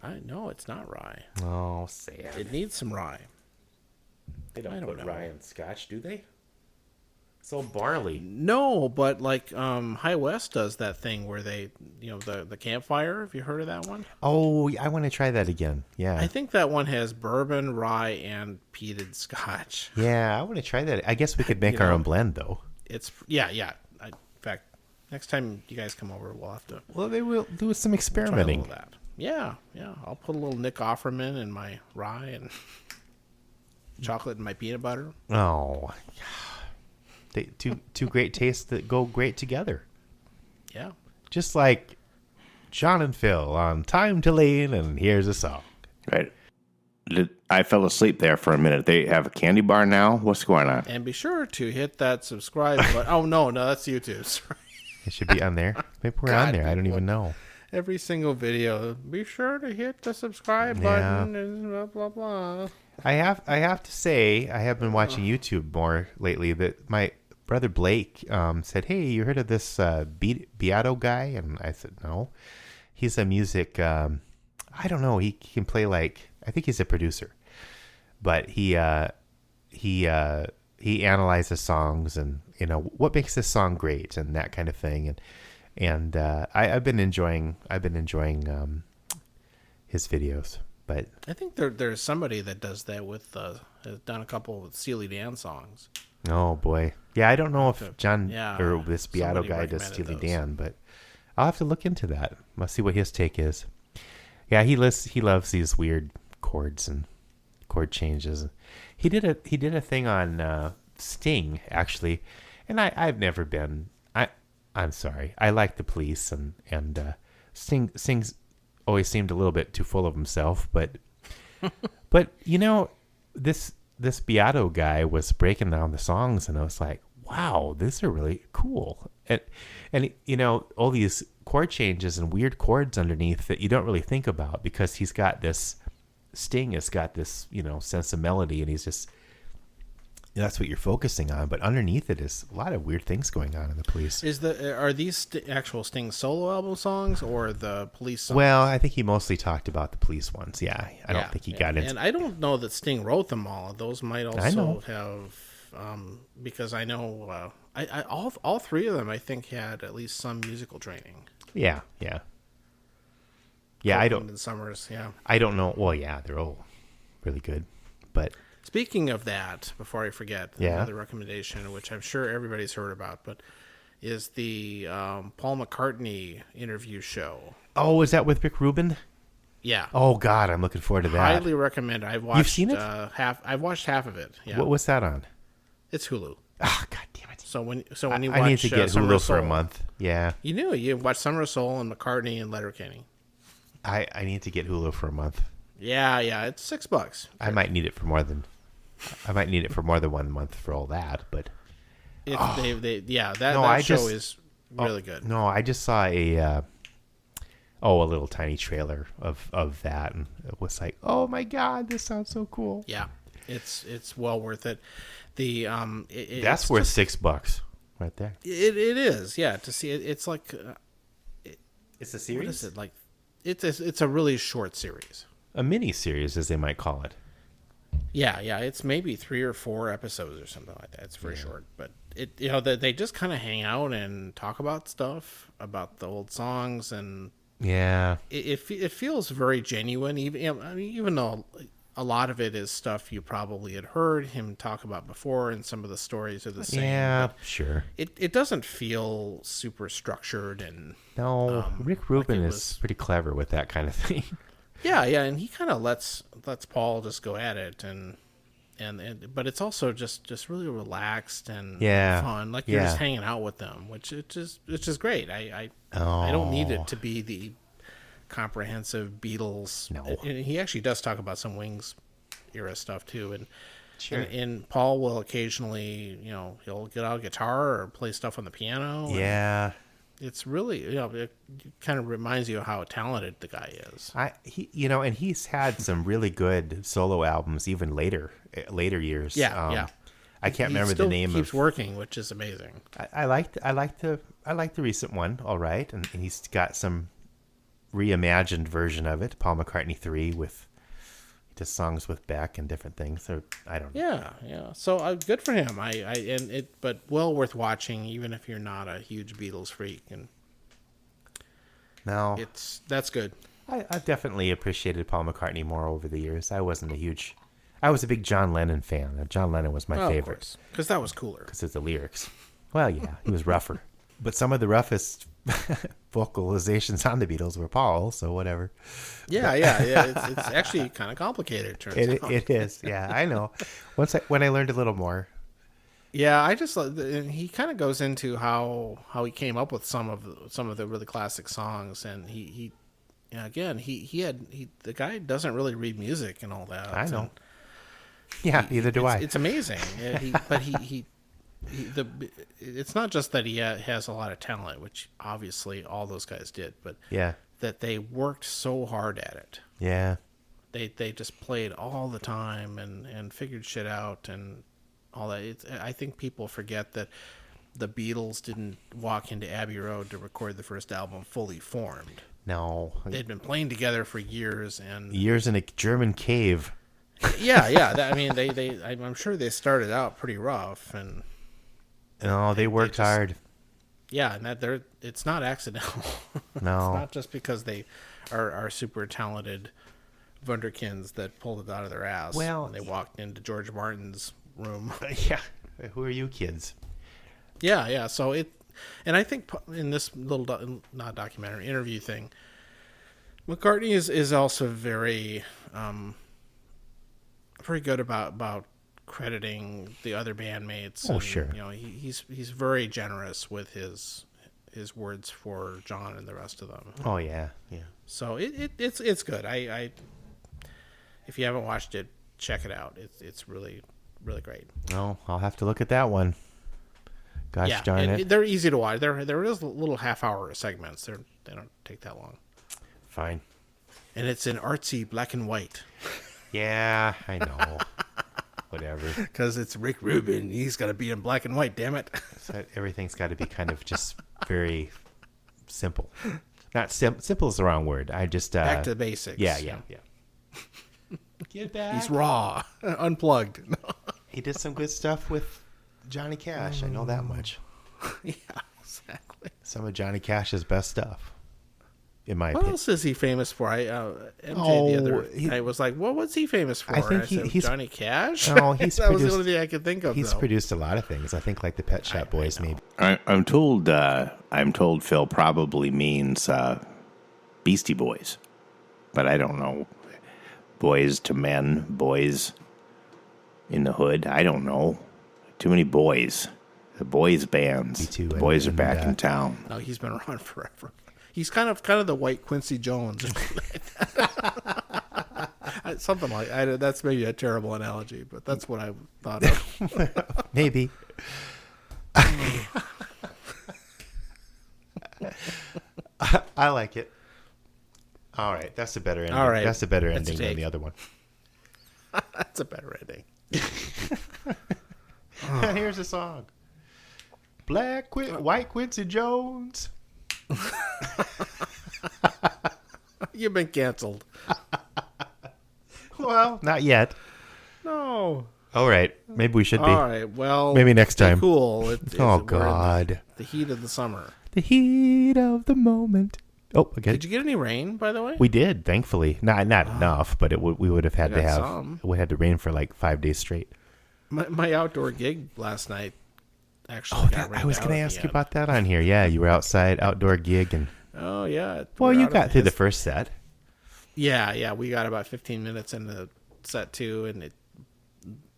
I know it's not rye. Oh, sad. It needs some rye. They don't I don't put know. rye in scotch, do they? So barley. No, but like High West does that thing where they, the campfire. Have you heard of that one? Oh, I want to try that again. Yeah. I think that one has bourbon, rye, and peated scotch. Yeah, I want to try that. I guess we could make our own blend, though. It's yeah. In fact, next time you guys come over, we'll have to. Well, they will do some try a experimenting. little of that. Yeah. I'll put a little Nick Offerman in my rye and chocolate in my peanut butter. Oh, two great tastes that go great together. Yeah. Just like John and Phil on Time to Lean, and here's a song. Right. I fell asleep there for a minute. They have a candy bar now. What's going on? And be sure to hit that subscribe button. Oh no, that's YouTube. Sorry. It should be on there. Maybe we're on there. I don't even know. Every single video, be sure to hit the subscribe button and blah blah blah. I have to say, I have been watching YouTube more lately. That my brother Blake said, "Hey, you heard of this Beato guy?" And I said, "No." He's a music. I don't know. He can play I think he's a producer, but he analyzes songs and what makes this song great and that kind of thing. And I've been enjoying his videos. But I think there's somebody that does that with has done a couple with Steely Dan songs. Oh boy, yeah, I don't know if John or this Beato somebody guy does recommended Steely those. Dan, but I'll have to look into that. I'll see what his take is. Yeah, he loves these weird chords and chord changes. He did a thing on Sting actually, and I've never been. I'm sorry. I like the Police and Sting's always seemed a little bit too full of himself, but this Beato guy was breaking down the songs, and I was like, wow, these are really cool. And all these chord changes and weird chords underneath that you don't really think about, because Sting has got this sense of melody, and he's just that's what you're focusing on, but underneath it is a lot of weird things going on in the Police. Are these actual Sting solo album songs or the Police songs? Well, I think he mostly talked about the Police ones. Yeah, I don't think he got into. And I don't know that Sting wrote them all. Those might also have, because I know all 3 of them I think had at least some musical training. Yeah. Copeland I don't. and Summers. Yeah. I don't know. Well, yeah, they're all really good, but. Speaking of that, before I forget, another recommendation, which I'm sure everybody's heard about, but is the Paul McCartney interview show. Oh, is that with Rick Rubin? Yeah. Oh God, I'm looking forward to that. Highly recommend. I've watched. You've seen it? I've watched half of it. Yeah. What's that on? It's Hulu. Oh God damn it! So when you watch, I need to get Summer Hulu of for a Soul, month. Yeah. You watch Summer of Soul and McCartney and Letterkenny. I need to get Hulu for a month. Yeah, it's $6. I might need it for more than 1 month for all that, but that show is really good. No, I just saw a little tiny trailer of that, and it was like, oh my God, this sounds so cool. Yeah, it's well worth it. That's worth $6 right there. It is, yeah. To see it, it's like It's a series. what is it like? It's a really short series. A mini series, as they might call it. Yeah, it's maybe 3 or 4 episodes or something like that. It's very short, but they just kind of hang out and talk about stuff, about the old songs, and Yeah. it feels very genuine. Even though a lot of it is stuff you probably had heard him talk about before, and some of the stories are the same. Yeah, but sure. It doesn't feel super structured and No, Rick Rubin like it is was- pretty clever with that kind of thing. yeah, and he kind of lets Paul just go at it, and but it's also just really relaxed and fun, like you're just hanging out with them, which is great. I don't need it to be the comprehensive Beatles. No. And he actually does talk about some Wings era stuff too, and Sure. And Paul will occasionally, he'll get out a guitar or play stuff on the piano. Yeah. It's really, it kind of reminds you of how talented the guy is. And he's had some really good solo albums even later years. Yeah. I can't remember the name. Keeps working, which is amazing. I like the recent one. All right, and he's got some reimagined version of it. Paul McCartney 3 with just songs with Beck and different things. Or I don't know. Yeah. So good for him. But well worth watching, even if you're not a huge Beatles freak. And no, that's good. I've definitely appreciated Paul McCartney more over the years. I was a big John Lennon fan. John Lennon was my favorite. Because that was cooler. Because of the lyrics. Well, yeah, he was rougher. But some of the roughest vocalizations on the Beatles were Paul, so whatever. Yeah. It's actually kind of complicated, turns out. It is, yeah, I know. When I learned a little more. Yeah, he kind of goes into how he came up with some of the really classic songs, and the guy doesn't really read music and all that. I know. Yeah, neither do I. It's amazing. It's not just that he has a lot of talent, which obviously all those guys did, but that they worked so hard at it. Yeah. They just played all the time and figured shit out and all that. I think people forget that the Beatles didn't walk into Abbey Road to record the first album fully formed. No. They'd been playing together for years in a German cave. Yeah. I'm sure they started out pretty rough and. No, they worked hard. Yeah, and it's not accidental. No. It's not just because they are super talented wunderkinds that pulled it out of their ass when they walked into George Martin's room. Yeah. Who are you kids? Yeah. So and I think in this little not documentary interview thing, McCartney is also very very good about crediting the other bandmates. Oh, sure. He's very generous with his words for John and the rest of them. Oh yeah. So it's good. I if you haven't watched it, check it out. It's really really great. Oh, I'll have to look at that one. Gosh darn it. They're easy to watch. There is little half-hour segments. They don't take that long. Fine. And it's in artsy black and white. Yeah, I know. Whatever. Because it's Rick Rubin. He's got to be in black and white, damn it. So everything's got to be kind of just very simple. Not simple is the wrong word. I just... back to the basics. Yeah. Get back. He's raw. Unplugged. He did some good stuff with Johnny Cash. I know that much. Yeah, exactly. Some of Johnny Cash's best stuff. In my what opinion. else is he famous for? I was like, well, what's he famous for? I think he's Johnny Cash. No, he's that was the only thing I could think of. He's produced a lot of things. I think like the Pet Shop Boys, maybe. I'm told Phil probably means Beastie Boys, but I don't know. Boys to Men, Boys in the Hood. I don't know. Too many boys. The boys bands. Me too. The boys are back in town. No, he's been around forever. He's kind of the white Quincy Jones. Something like that. That's maybe a terrible analogy, but that's what I thought of. Maybe. I like it. All right, that's a better ending. All right, that's a better ending than the other one. That's a better ending. Here's a song. White Quincy Jones. You've been canceled. Well, not yet. No. All right, maybe we should be. All right, well, maybe next time. Cool. Oh God. The heat of the summer. The heat of the moment. Oh, okay. Did you get any rain, by the way? We did, thankfully. Not enough, but we would have had to have. Some. We had to rain for like 5 days straight. My outdoor gig last night actually got rained out. I was going to ask you about that on here. Yeah, you were outside, outdoor gig, and. Oh yeah. Well, you got through the first set. Yeah. We got about 15 minutes into set 2, and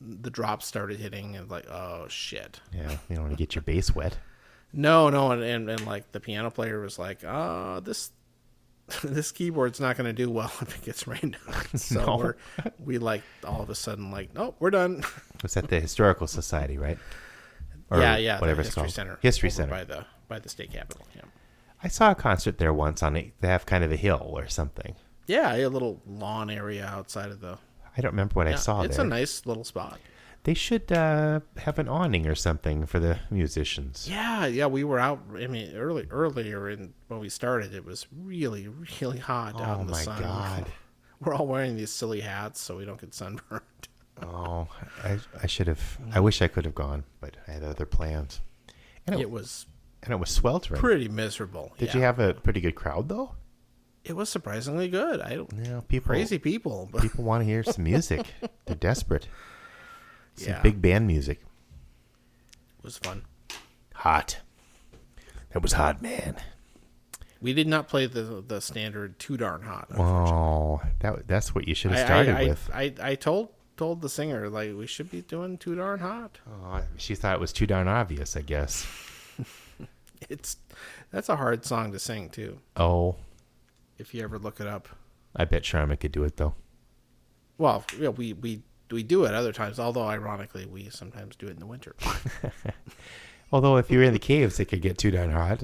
the drops started hitting, and like, oh shit. Yeah, you don't want to get your bass wet. No, and like the piano player was like, this keyboard's not going to do well if it gets rained on. So we like all of a sudden like, nope, we're done. was at the Historical Society, right? Or yeah, whatever the it's History called. Center. History over Center. by the state capitol. Yeah. I saw a concert there once they have kind of a hill or something. Yeah, a little lawn area outside of the. I don't remember what I saw there. It's a nice little spot. They should have an awning or something for the musicians. Yeah, we were out. I mean, earlier when we started, it was really, really hot out in the sun. Oh my God! We're all wearing these silly hats so we don't get sunburned. Oh, I should have. I wish I could have gone, but I had other plans. And it was sweltering. pretty miserable. Did you have a pretty good crowd though? It was surprisingly good. Crazy people. But people want to hear some music. They're desperate. Some Yeah. big band music. it was fun. Hot. That was hot, man. We did not play the standard too darn hot. Oh, that's what you should have started with. I told the singer, like, we should be doing too darn hot. Oh, she thought it was too darn obvious, I guess. That's a hard song to sing too. Oh, If you ever look it up. I bet Sharma could do it though. Well, yeah, we do it other times. Although ironically, we sometimes do it in the winter. Although if you're in the caves, it could get too darn hot.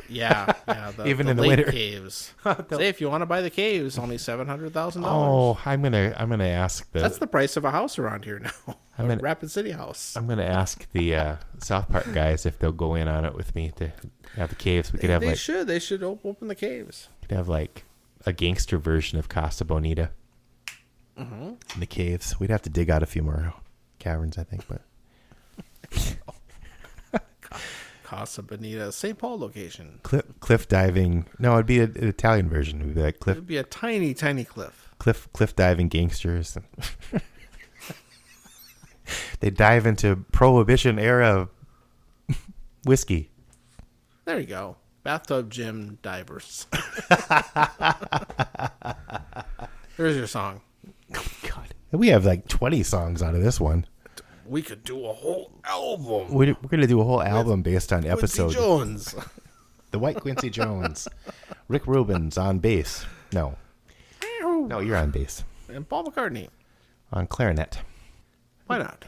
Yeah. Even in the lake winter. Caves. Say if you want to buy the caves, only $700,000. Oh, I'm gonna ask the. That's the price of a house around here now. A Rapid City house. I'm gonna ask the South Park guys if they'll go in on it with me to have the caves. We could have They should open the caves. could have like a gangster version of Casa Bonita. Mm-hmm. In the caves, we'd have to dig out a few more caverns, I think, but. Casa Bonita, St. Paul location. Cliff diving. No, it'd be an Italian version. It'd be like It would be a tiny, tiny cliff. cliff diving gangsters. They dive into Prohibition era whiskey. There you go. Bathtub gym divers. There's your song. God, we have like 20 songs out of this one. We could do a whole album. We're going to do a whole album based on episode. Quincy Jones. The White Quincy Jones. Rick Rubin's on bass. No, you're on bass. And Paul McCartney. On clarinet. Why not?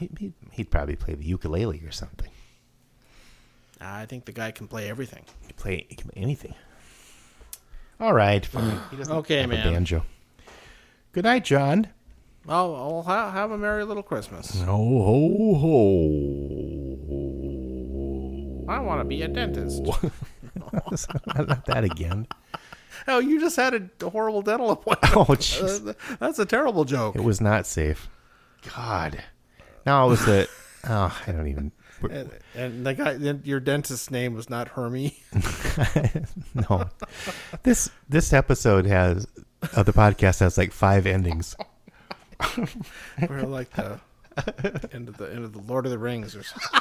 He'd probably play the ukulele or something. I think the guy can play everything. He can play anything. All right. He doesn't Okay, have man. A banjo. Good night, John. Oh, I'll have a merry little Christmas. Ho, ho, ho. I want to be a dentist. Not that again. Oh, you just had a horrible dental appointment. Oh, jeez. That's a terrible joke. It was not safe. God. No, it was I don't even. And the guy, your dentist's name was not Hermie. No. This episode of the podcast has like 5 endings. We're like the end of the Lord of the Rings or something.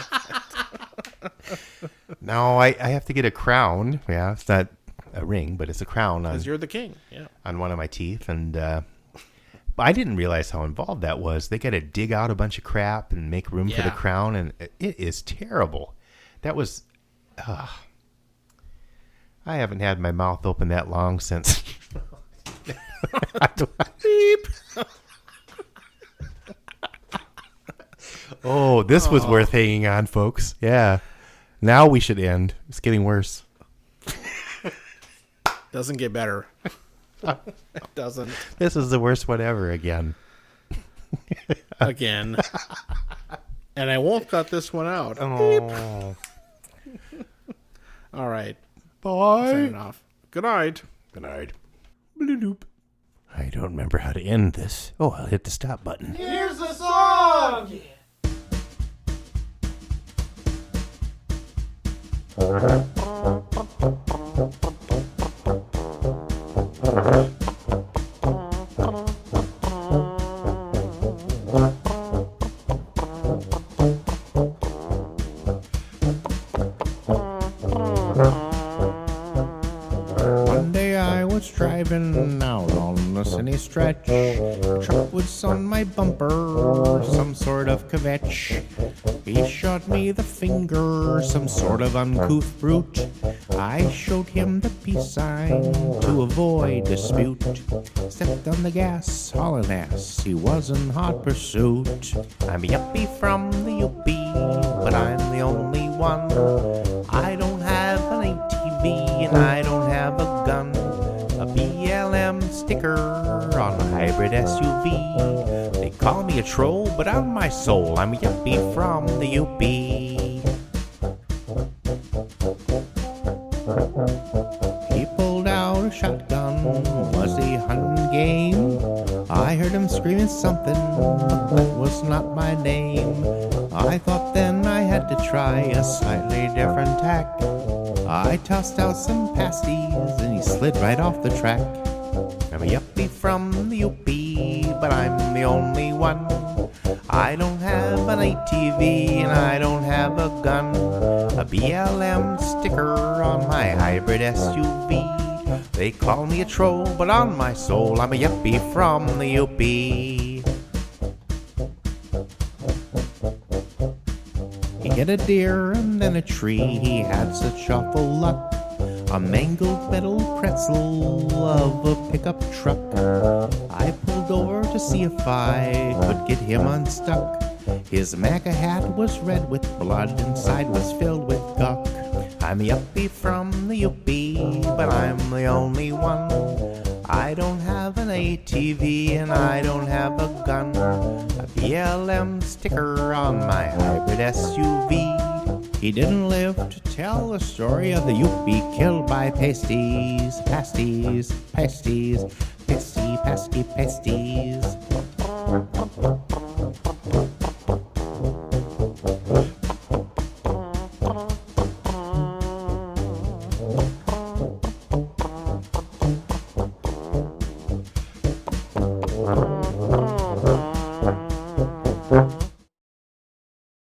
No, I have to get a crown. Yeah, it's not a ring, but it's a crown Because you're the king. Yeah. on one of my teeth, and I didn't realize how involved that was. They got to dig out a bunch of crap and make room for the Yeah. crown, and it is terrible. That was. I haven't had my mouth open that long since. Beep. Oh, this was worth hanging on, folks. Yeah. Now we should end. It's getting worse. Doesn't get better. It doesn't. This is the worst one ever again. Again. And I won't cut this one out. Oh. All right. Bye. Signing off. Good night. Good night. Bloop. I don't remember how to end this. Oh, I'll hit the stop button. Here's the song. One day I was was driving out on the city stretch. Truck was on my bumper, some sort of kvetch. He shot me the finger, some sort of uncouth brute. I showed him the peace sign to avoid dispute. Stepped on the gas, hauling ass, he was in hot pursuit. I'm a yuppie from the UP, but I'm the only one. I don't have an ATV and I don't have a gun. A BLM sticker on a hybrid SUV. They call me a troll, but on my soul, I'm a yuppie from the UP. He pulled out a shotgun, was he hunting game? I heard him screaming something, but that was not my name. I thought then I had to try a slightly different tack. I tossed out some pasties and he slid right off the track. I'm a yuppie from the UP, but I'm the only one. I don't have an ATV and I don't have a gun. A BLM sticker on my hybrid SUV. They call me a troll, but on my soul, I'm a yuppie from the UP. He hit a deer and then a tree, he had such awful luck. A mangled metal pretzel of a pickup truck. I pulled over to see if I could get him unstuck. His MAGA hat was red with blood, inside was filled with guck. I'm a yuppie from the UP, but I'm the only one. I don't have an ATV and I don't have a gun. A BLM sticker on my hybrid SUV. He didn't live to tell the story of the UP killed by pasties, pasties, pasties, pasty, pasty, pasties.